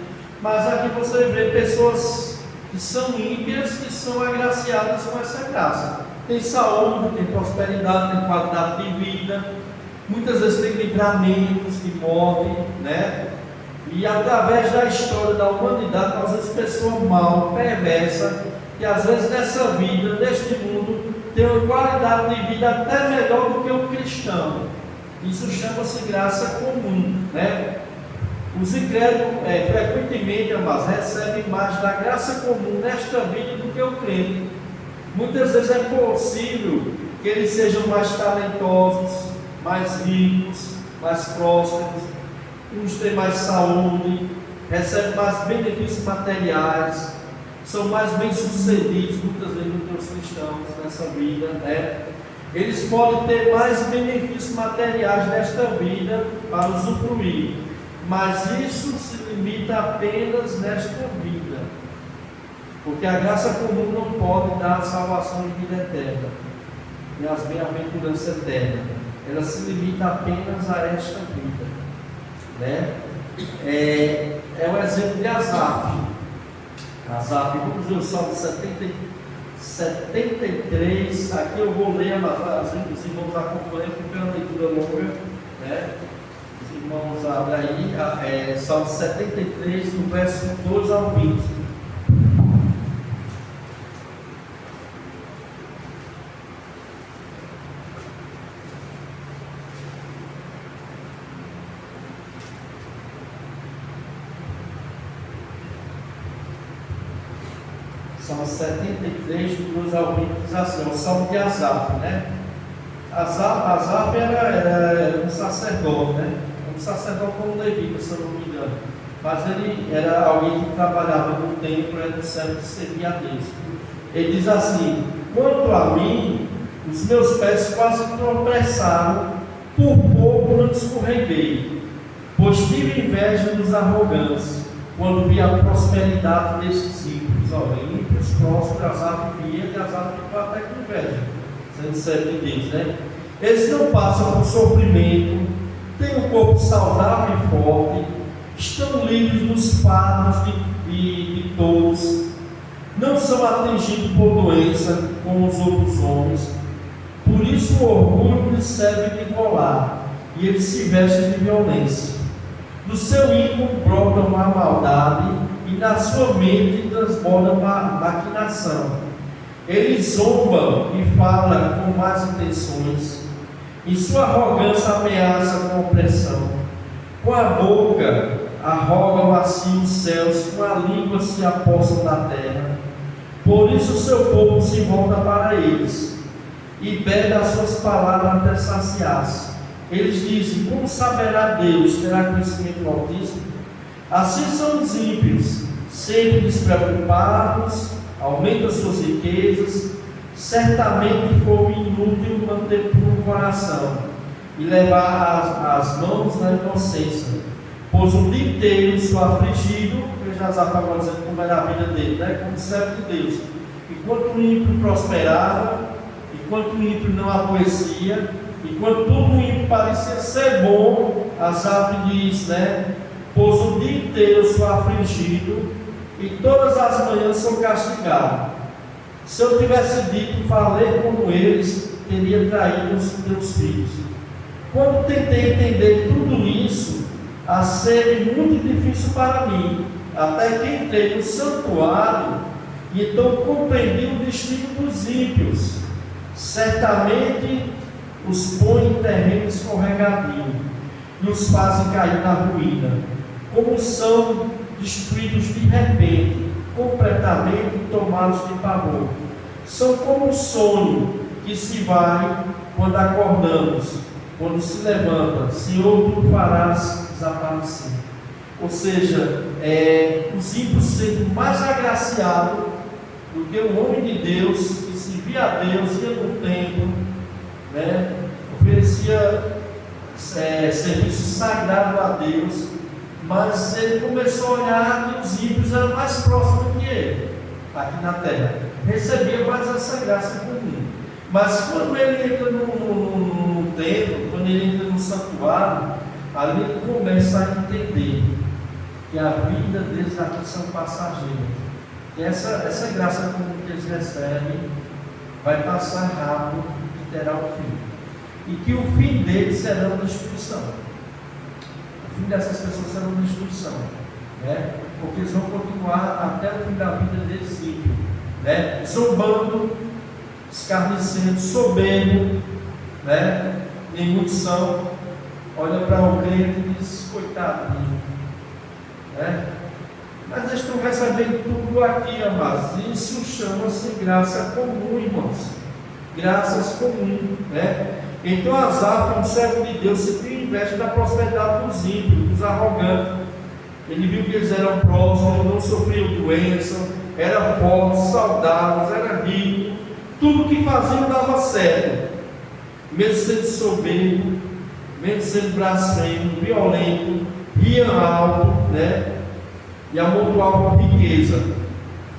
Mas aqui você vê pessoas que são ímpias, que são agraciadas com essa graça. Tem saúde, tem prosperidade, tem qualidade de vida. Muitas vezes tem livramentos de morte, né? E através da história da humanidade, nós vemos pessoa mal, perversa, que às vezes nessa vida, neste mundo, tem uma qualidade de vida até melhor do que o cristão. Isso chama-se graça comum, né? Os incrédulos, frequentemente, amados, recebem mais da graça comum nesta vida do que o crente. Muitas vezes é possível que eles sejam mais talentosos, mais ricos, mais prósperos, uns têm mais saúde, recebem mais benefícios materiais, são mais bem-sucedidos, muitas vezes, do que os cristãos nessa vida, né? Eles podem ter mais benefícios materiais nesta vida para usufruir, mas isso se limita apenas nesta vida, porque a graça comum não pode dar salvação e vida eterna, e as bem-aventuranças eternas, ela se limita apenas a esta vida, né? É o exemplo de Asaf. Asaf, vamos ver o Salmo 73, aqui eu vou ler, mas os irmãos acompanham porque é uma leitura longa, né? Os irmãos abrem aí, Salmo 73, do verso 12 ao 20. Salmo 73, do 12 ao 20, diz assim, o Salmo de Asaf, né? Asaf era um sacerdote, né? Um sacerdote como levita, se eu não me engano. Mas ele era alguém que trabalhava no templo, era um servo que servia a Deus. Ele diz assim: quanto a mim, os meus pés quase tropeçaram, por pouco não escorreguei, pois tive inveja dos arrogantes, quando vi a prosperidade desses ímpios. Olha, ímpios prósperos, Asaf via e Asaf ficou até com inveja, sendo servo de Deus, né? Eles não passam por sofrimento, têm um corpo saudável e forte, estão livres dos fardos de todos, não são atingidos por doença como os outros homens. Por isso o orgulho lhes serve de colar, e eles se vestem de violência. Do seu íntimo brota uma maldade, e na sua mente transborda uma maquinação. Eles zombam e falam com más intenções, em sua arrogância ameaça com opressão. Com a boca arrogam assim os céus, com a língua se apossam da terra. Por isso o seu povo se volta para eles, e bebe as suas palavras até saciar-se. Eles dizem: como saberá Deus? Terá conhecimento do Altíssimo? Assim são os ímpios, sempre despreocupados, aumentam suas riquezas. Certamente foi inútil manter puro o coração e levar as mãos na inocência, pois o dia inteiro sou afligido. Veja Asaf agora dizendo como era a vida dele, né? Como servo de Deus. Enquanto o ímpio prosperava, enquanto o ímpio não adoecia, enquanto tudo o ímpio parecia ser bom, Asaf diz, né? Pois o dia inteiro sou afligido e todas as manhãs sou castigado. Se eu tivesse dito, falei como eles, teria traído os teus filhos. Quando tentei entender tudo isso, a ser muito difícil para mim, até que entrei no santuário e então compreendi o destino dos ímpios. Certamente os põe em terreno escorregadio e os fazem cair na ruína, como são destruídos de repente, completamente tomados de pavor. São como um sonho que se vai quando acordamos, quando se levanta, Senhor, tu farás desaparecer. Ou seja, os ímpios sendo mais agraciados do que o homem de Deus, que se via a Deus, ia no templo, né? Oferecia serviço sagrado a Deus, mas ele começou a olhar que os ímpios eram mais próximos do que ele, aqui na terra, recebia mais essa graça comum. Mas quando ele entra no templo, quando ele entra no santuário, ali ele começa a entender que a vida deles aqui são passageiras, que essa graça comum que eles recebem vai passar rápido e terá um fim, e que o fim deles será uma destruição. O fim dessas pessoas será uma destruição, né? Porque eles vão continuar até o fim da vida deles, né? Zombando, escarnecendo, soberbo, né? Nem muitos são. Olha para o crente e diz: coitadinho, né? Mas eles estão recebendo tudo aqui, amados. Isso chama-se graça comum, irmãos. Graças comuns, né? Então Asaf, um servo de Deus, se tem inveja da prosperidade dos ímpios, dos arrogantes. Ele viu que eles eram prósperos, não sofriam doença, eram fortes, saudáveis, eram ricos, tudo que faziam dava certo, mesmo sendo soberbo, mesmo sendo blasfemo, violento, riam alto, né? E amontoavam riqueza,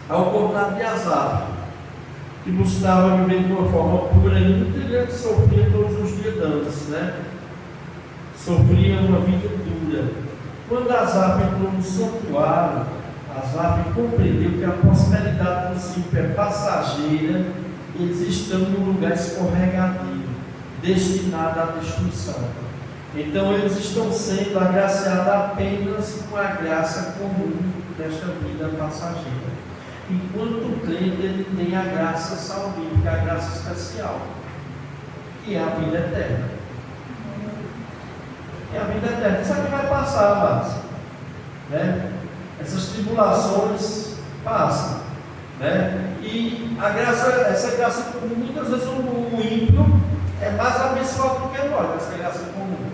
ao contrário de Asaf, que buscava viver de uma forma pura e inteligente, sofria todos os dias danos, né? Sofria uma vida dura. Quando Asaf entrou no santuário, Asaf compreendeu que a prosperidade dos ímpios é passageira e eles estão num lugar escorregadio, destinado à destruição. Então eles estão sendo agraciados apenas com a graça comum desta vida passageira. Enquanto o crente ele tem a graça salvífica, a graça especial, que é a vida eterna. É a vida eterna. Isso aqui vai passar, amados. Né? Essas tribulações passam. Né? E a graça, essa graça comum, muitas vezes o ímpio é mais abençoado do que nós, essa graça comum.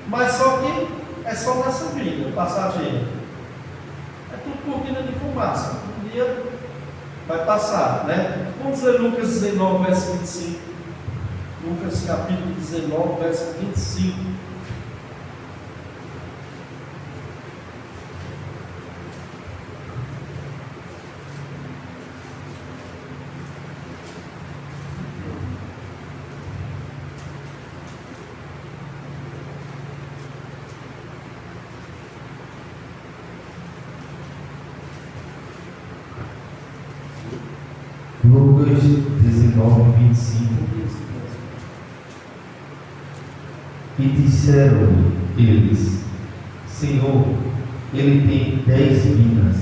Mas só que é só nessa vida passageira. É tudo cortina de fumaça. Um dia vai passar, né? Vamos ler Lucas 19, verso 25. Lucas capítulo 19, verso 25. Lucas 19, 25. E disseram eles: Senhor, ele tem 10 minas.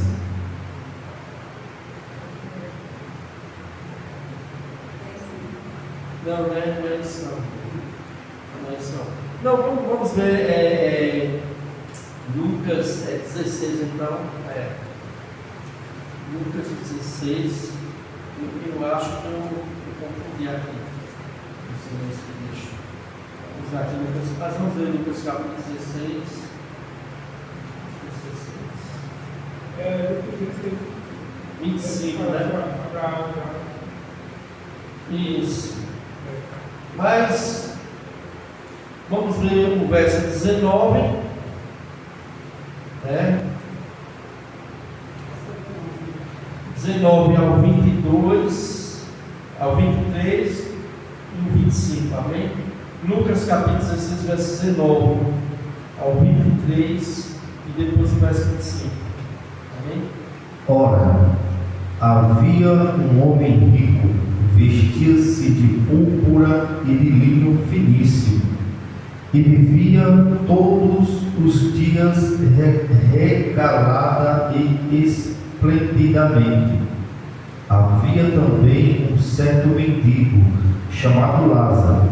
Não, não é isso não. Não é isso não. Não, vamos ver Lucas 16 então. Lucas 16. Eu acho que eu confundi aqui. Vamos lá aqui, Lucas. Mas vamos ver Lucas capítulo 16. 25, né? Isso. Mas vamos ler o verso 19. Né? 19 ao 22, ao 23 e o 25, amém? Lucas capítulo 16, verso 19 ao 23 e depois o verso 25, amém? Ora, havia um homem rico, vestia-se de púrpura e de linho finíssimo, e vivia todos os dias regalada e esplendidamente. Havia também um certo mendigo, chamado Lázaro,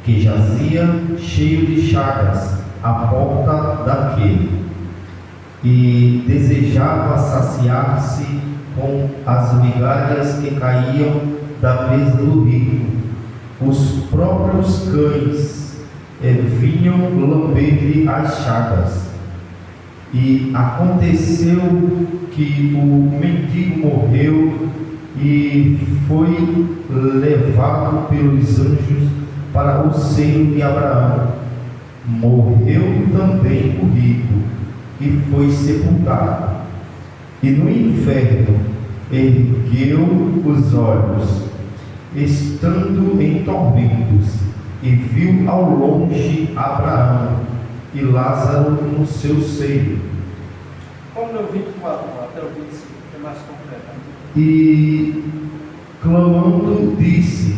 que jazia cheio de chagas à porta daquele, e desejava saciar-se com as migalhas que caíam da mesa do rico. Os próprios cães vinham lamber-lhe as chagas. E aconteceu que o mendigo morreu e foi levado pelos anjos para o seio de Abraão. Morreu também o rico e foi sepultado. E no inferno ergueu os olhos, estando em tormentos, e viu ao longe Abraão e Lázaro no seu seio. Como no 24 até o 25, que é mais concreto. E clamando disse: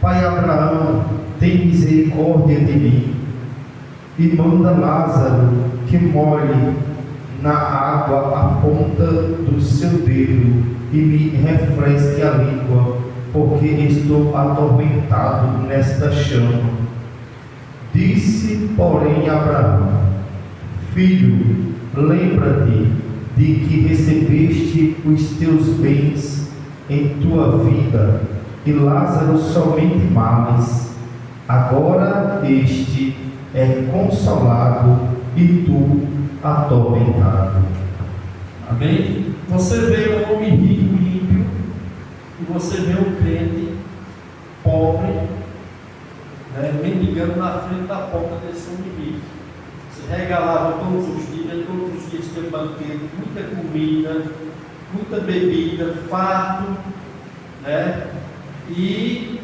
Pai Abraão, tem misericórdia de mim, e manda Lázaro que molhe na água a ponta do seu dedo e me refresque a língua, porque estou atormentado nesta chama. Disse, porém, Abraão: Filho, lembra-te de que recebeste os teus bens em tua vida, e Lázaro somente males. Agora este é consolado e tu atormentado. Amém? Você vê um homem rico e ímpio, e você vê um crente pobre, né, mendigando na frente da porta desse homem rico. Se regalava todos os dias tinha banquete, muita comida, muita bebida, farto, né? E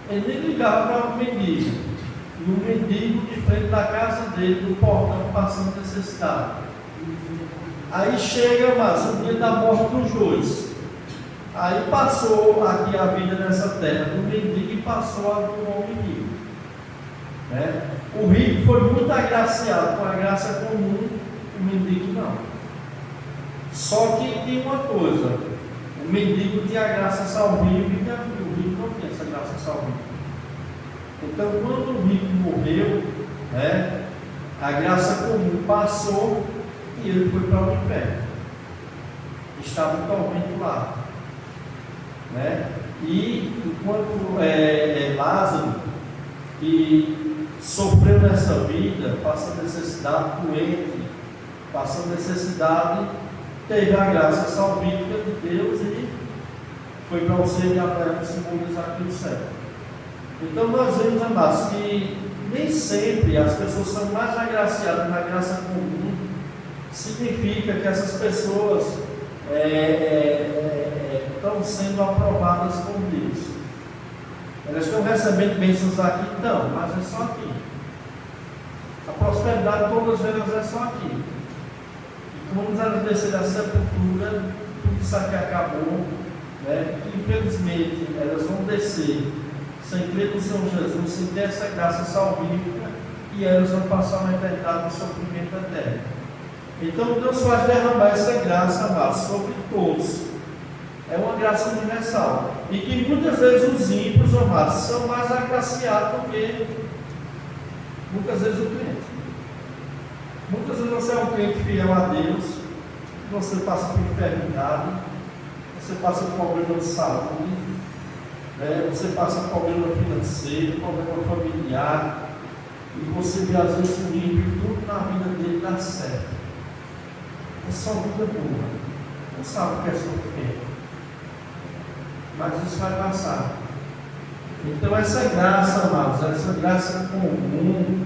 ele nem ligava para o mendigo. E o mendigo de frente da casa dele, no portão, passando necessidade. Aí chega, mas o dia da morte do juiz. Aí passou aqui a vida nessa terra do mendigo e passou a do homem rico. Né? O rico foi muito agraciado com a graça comum, o mendigo não. Só que tem uma coisa: o mendigo tinha a graça salvífica e o rico não tinha essa graça salvífica. Então, quando o rico morreu, né, a graça comum passou e ele foi para o inferno. Estava totalmente lá. Né? E enquanto Lázaro, que sofreu nessa vida, passou necessidade, doente, passou necessidade, teve a graça salvífica de Deus e foi para o seio da terra, simbolizar aqui o céu. Então nós vemos, amados, que nem sempre as pessoas são mais agraciadas na graça comum, significa que essas pessoas estão sendo aprovadas por Deus. Elas estão recebendo bênçãos aqui, então, mas é só aqui. A prosperidade, todas elas é só aqui. E quando elas descerem da sepultura, tudo isso aqui acabou, né? E, infelizmente, elas vão descer sem crer no Senhor Jesus, sem ter essa graça salvífica, e elas vão passar uma eternidade no sofrimento eterno. Então Deus faz derramar essa graça, amados, sobre todos. É uma graça universal. E que muitas vezes os ímpios, amados, são mais agraciados do que muitas vezes o crente. Muitas vezes você é um crente fiel a Deus, você passa por enfermidade, você passa por problema de saúde, né? Você passa por problema financeiro, problema familiar, e você vê às vezes o ímpio, tudo na vida dele dá certo. É só vida boa, não sabe o que é sofrimento, mas isso vai passar. Então essa graça, amados, essa graça comum,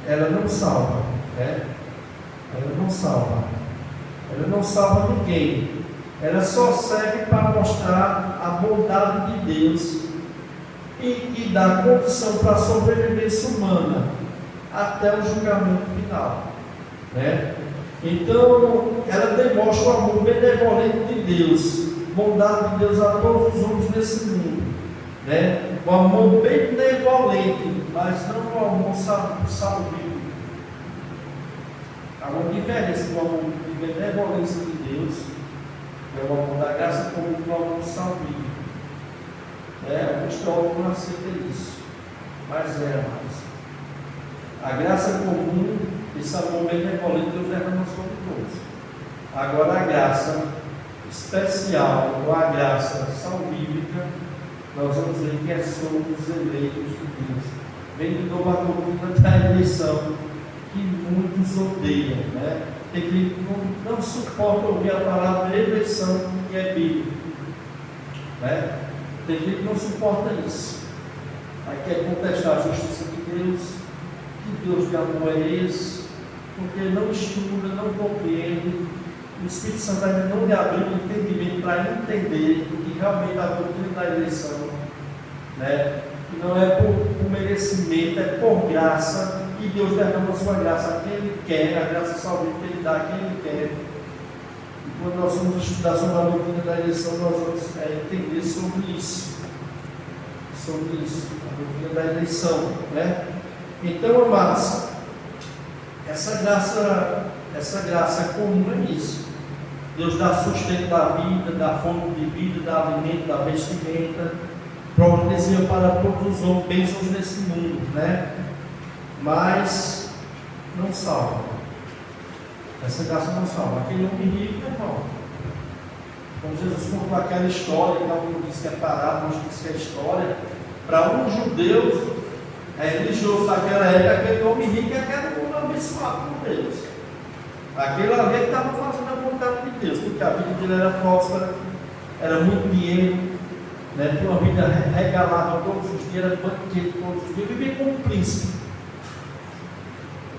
ela não salva, né? Ela não salva. Ela não salva ninguém. Ela só serve para mostrar a bondade de Deus e dar condição para a sobrevivência humana até o julgamento final, né? Então, ela demonstra o amor benevolente de Deus, bondade de Deus a todos os homens desse mundo, né? O amor benevolente, mas não o amor salvífico. Há uma diferença do amor de benevolência de Deus, que é o amor da graça, como o amor salvífico. O histórico não aceita isso, mas amados. A graça comum, esse amor benevolente, Deus derrama sobre todos. Agora, a graça especial, ou a graça salvífica, nós vamos ver que somos os eleitos de Deus. Vem de novo a doutrina da eleição, que muitos odeiam, né? Tem que não suporta ouvir a palavra eleição, que é bíblica, né? Tem gente que não suporta isso. Aí quer contestar a justiça de Deus, que Deus de amor é esse, porque não estuda, não compreende. O Espírito Santo ainda não lhe abriu o entendimento para entender que realmente a doutrina da eleição, né, que não é por merecimento, é por graça, e Deus derrama a sua graça a quem Ele quer, a graça salvífica que Ele dá a quem Ele quer. E quando nós vamos estudar sobre a doutrina da eleição, nós vamos entender sobre isso, a doutrina da eleição, né? Então, amados, essa graça comum é isso. Deus dá sustento da vida, dá fonte de vida, dá alimento, dá vestimenta, providencia para todos os homens, bênçãos nesse mundo, né? Mas não salva. Essa graça não salva. Aquele homem rico é bom. Quando Jesus contou aquela história, que alguns dizem que é parábola, outros dizem que é história, para um judeu religioso daquela época, aquele homem rico é aquele homem abençoado por Deus. Aquele ali que estava fazendo a vontade de Deus, porque a vida dele era próspera, era muito dinheiro, né? Tinha uma vida regalada todos os dias, era banquete todos os dias, vivia como um príncipe.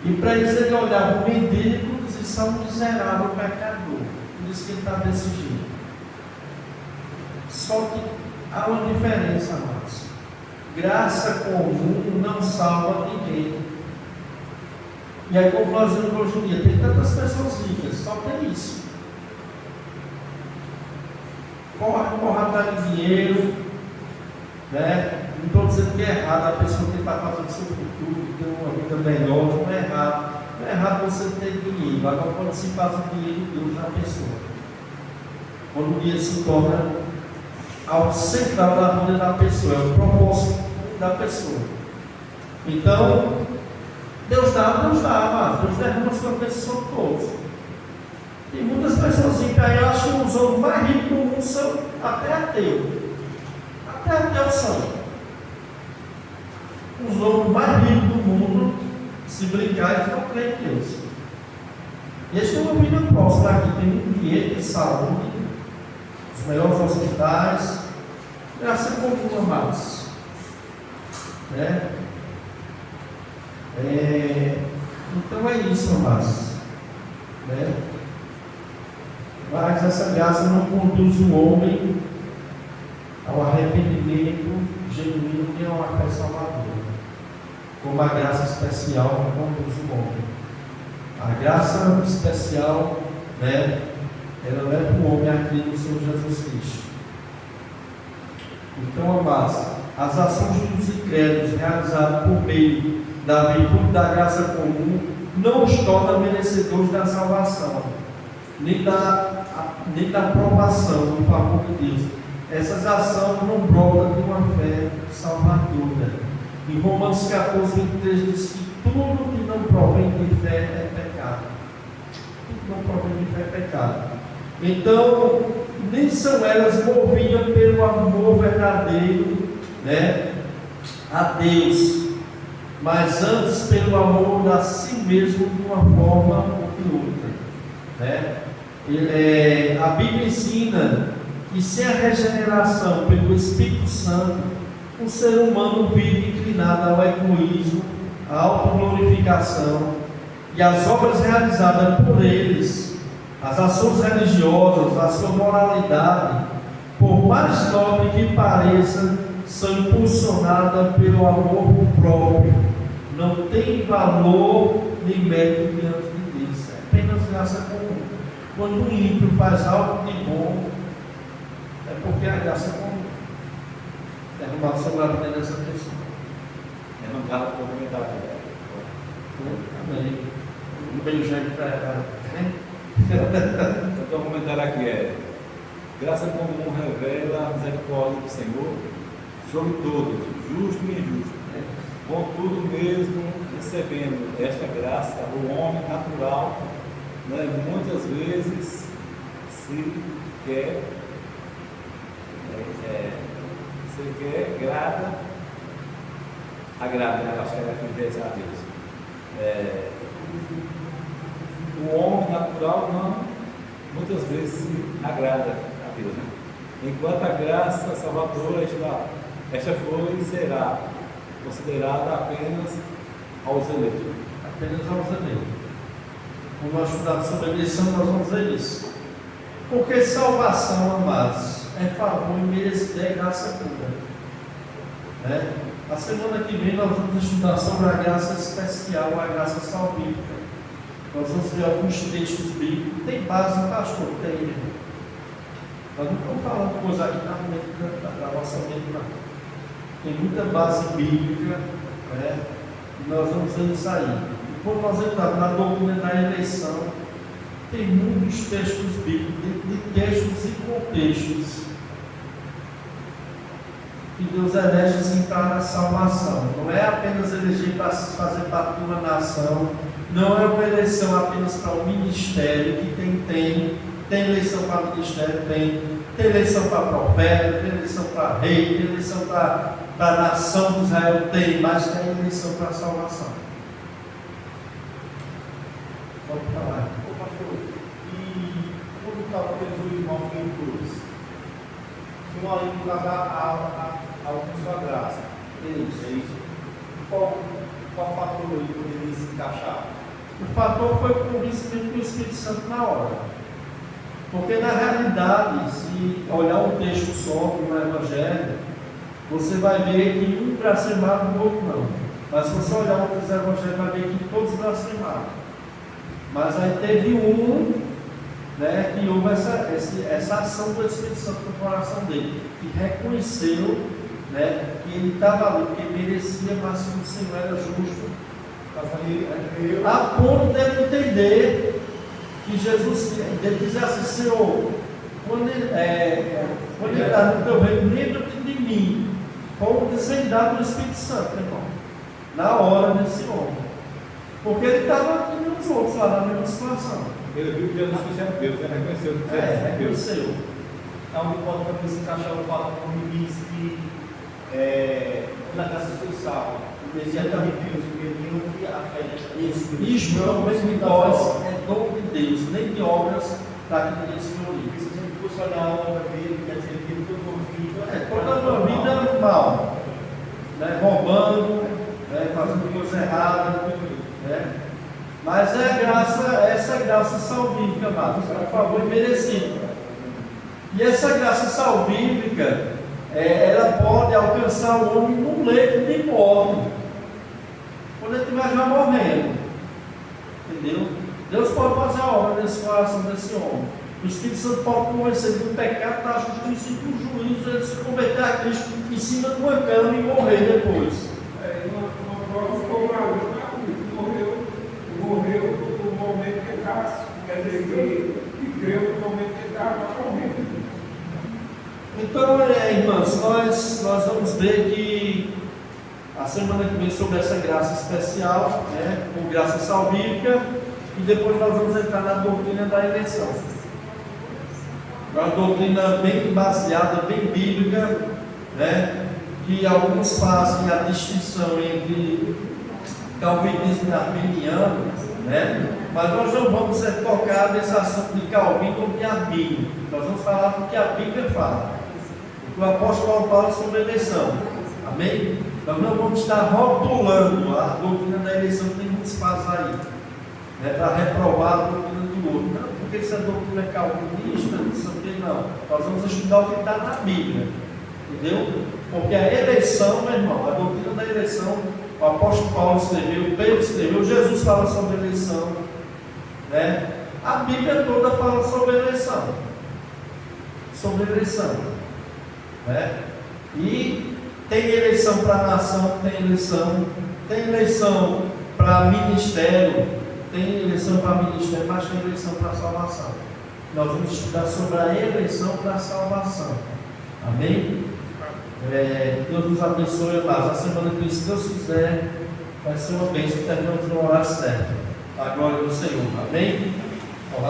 E para eles ele olhava o mendigo e dizia: são um miserável pecador. Por isso que ele está desse jeito. Só que há uma diferença, amados. Graça comum não salva ninguém. E aí, como nós vemos hoje em dia, tem tantas pessoas ricas, só tem isso. Corre atrás de dinheiro, né? Não estou dizendo que é errado a pessoa tentar fazer o seu futuro, ter uma vida melhor, não é errado. Não é errado você ter dinheiro, agora quando se faz o dinheiro de Deus na pessoa. Quando o dinheiro se torna algo central da vida da pessoa, é o propósito da pessoa. Então, Deus dá, mas Deus derrama sua bênção sobre todos. E muitas pessoas que aí acham que os homens mais ricos do mundo são até ateus. Até ateus são. Os homens mais ricos do mundo, se brincar, eles não creem em Deus. E eles têm uma vida próxima aqui, tem muito dinheiro, tem saúde, os melhores hospitais, graças a Deus, amados. Né? Então é isso, amados. Né? Mas essa graça não conduz o homem ao arrependimento genuíno nem ao fé salvadora, como a graça especial conduz o homem. A graça especial, né, ela leva o homem a crer no Senhor Jesus Cristo. Então, amados, as ações dos incrédulos realizadas por meio da virtude da graça comum não os torna merecedores da salvação, nem da aprovação do favor de Deus. Essas ações não brotam de uma fé salvadora. Em Romanos 14, 23 diz que tudo que não provém de fé é pecado. Tudo que não provém de fé é pecado. Então, nem são elas movidas pelo amor verdadeiro, né, a Deus, mas antes pelo amor a si mesmo de uma forma ou de outra, né? A Bíblia ensina que sem a regeneração pelo Espírito Santo, o ser humano vive inclinado ao egoísmo, à autoglorificação, e as obras realizadas por eles, as ações religiosas, a sua moralidade, por mais nobre que pareça, são impulsionadas pelo amor próprio, não tem valor nem mérito diante de Deus, é apenas graça comum. Quando um ímpio faz algo de bom, é porque a graça comum é arrumado sobre a vida dessa pessoa. É não dá para comentar aqui. Amém. Um beijo aí para ela. Então, o comentário aqui graça comum revela a misericórdia do Senhor sobre todos, justo e injusto. Contudo, mesmo recebendo esta graça, o homem natural, né, muitas vezes se quer agrada, né? Acho que era que diz a Deus. O homem natural não, muitas vezes se agrada a Deus, né? Enquanto a graça salvadora esta foi e será considerada apenas aos eleitos. Apenas aos eleitos. Quando nós estudamos sobre a eleição, nós vamos ver isso. Porque salvação, amados, é favor e merecer graça pura. Né? A semana que vem nós vamos estudar sobre a graça especial, a graça salvífica. Nós vamos ver alguns textos bíblicos. Tem base no pastor? Tem. Nós não estamos falando coisa aqui da nossa mente, não. Tem muita base bíblica, né? E nós vamos ver isso aí. E quando nós entramos na doutrina da eleição, tem muitos textos bíblicos, de textos e contextos, que Deus elege assim para a salvação. Não é apenas eleger para fazer parte de uma nação, não é uma eleição apenas para o ministério, que tem eleição para o ministério, tem eleição para profeta, tem eleição para rei, tem eleição para a nação de Israel, mas tem eleição para a salvação. Vamos falar. Ô pastor, e quando estava aquele juiz mal em cruz, tinha uma lei que casar a sua graça. É isso. Qual fator aí poderia se encaixar? O fator foi o convencimento do Espírito Santo na hora. Porque na realidade, se olhar um texto só no Evangelho, você vai ver que um blasfemava do outro não. Mas se você olhar outros evangelhos, vai ver que todos blasfemaram. Mas aí teve um, né, que houve essa ação do Espírito Santo no coração dele, que reconheceu, né, que ele estava ali, porque merecia, mas que o Senhor era justo. A ponto dele entender que Jesus, ele dizia assim: Senhor, quando ele está no teu reino, lembra-te de mim, como desvendado do Espírito Santo, irmão, na hora desse homem, porque ele estava com os outros lá na mesma situação. Ele viu que Jesus tinha Deus, ele reconheceu que Jesus é Deus. Reconheceu. Alguém pode também se encaixar o fato quando diz que na graça foi salvo. Imediatamente Deus, porque Deus que a fé Isto também de nós é dom de Deus, nem de obras para que ninguém se glorifique. Se a gente fosse olhar a obra dele, quer dizer, ele toda uma vida. Toda uma vida mal, né? Roubando, né? Fazendo coisa errada, né? Mas essa graça salvífica, amados, por favor, imerecida. E essa graça salvífica, ela pode alcançar o homem num leito de morte, quando ele estiver já morrendo. Entendeu? Deus pode fazer a obra nesse coração desse homem. O Espírito Santo pode convencer do pecado, da justiça e do juízo, ele se converter a Cristo em cima de uma cama e morrer depois. Uma prova foi uma luta, morreu no momento que ele estava, quer dizer, que creu no momento que ele estava morrendo. Então, irmãos, nós vamos ver que a semana que vem sobre essa graça especial, né, com graça salvífica, e depois nós vamos entrar na doutrina da eleição. Uma doutrina bem baseada, bem bíblica, né, que alguns fazem a distinção entre calvinismo e arminiano, né, mas nós não vamos tocar nesse assunto de Calvino ou de Arbínio. Nós vamos falar do que a Bíblia fala. O apóstolo Paulo sobre a eleição. Amém? Nós não vamos estar rotulando a doutrina da eleição, tem muitos casos aí, né, para reprovar a doutrina do outro. Não, porque essa doutrina é calvinista, não sei o que, não. Nós vamos estudar o que está na Bíblia. Entendeu? Porque a eleição, meu irmão, a doutrina da eleição, o apóstolo Paulo escreveu, Pedro escreveu, Jesus fala sobre a eleição, né? A Bíblia toda fala sobre a eleição. Sobre a eleição. Né? E tem eleição para a nação, tem eleição para ministério, mas tem eleição para a salvação. Nós vamos estudar sobre a eleição para a salvação. Amém? Deus nos abençoe, amados. A semana que vem, se Deus quiser, vai ser uma bênção. Terminamos no horário certo. A glória do Senhor. Amém?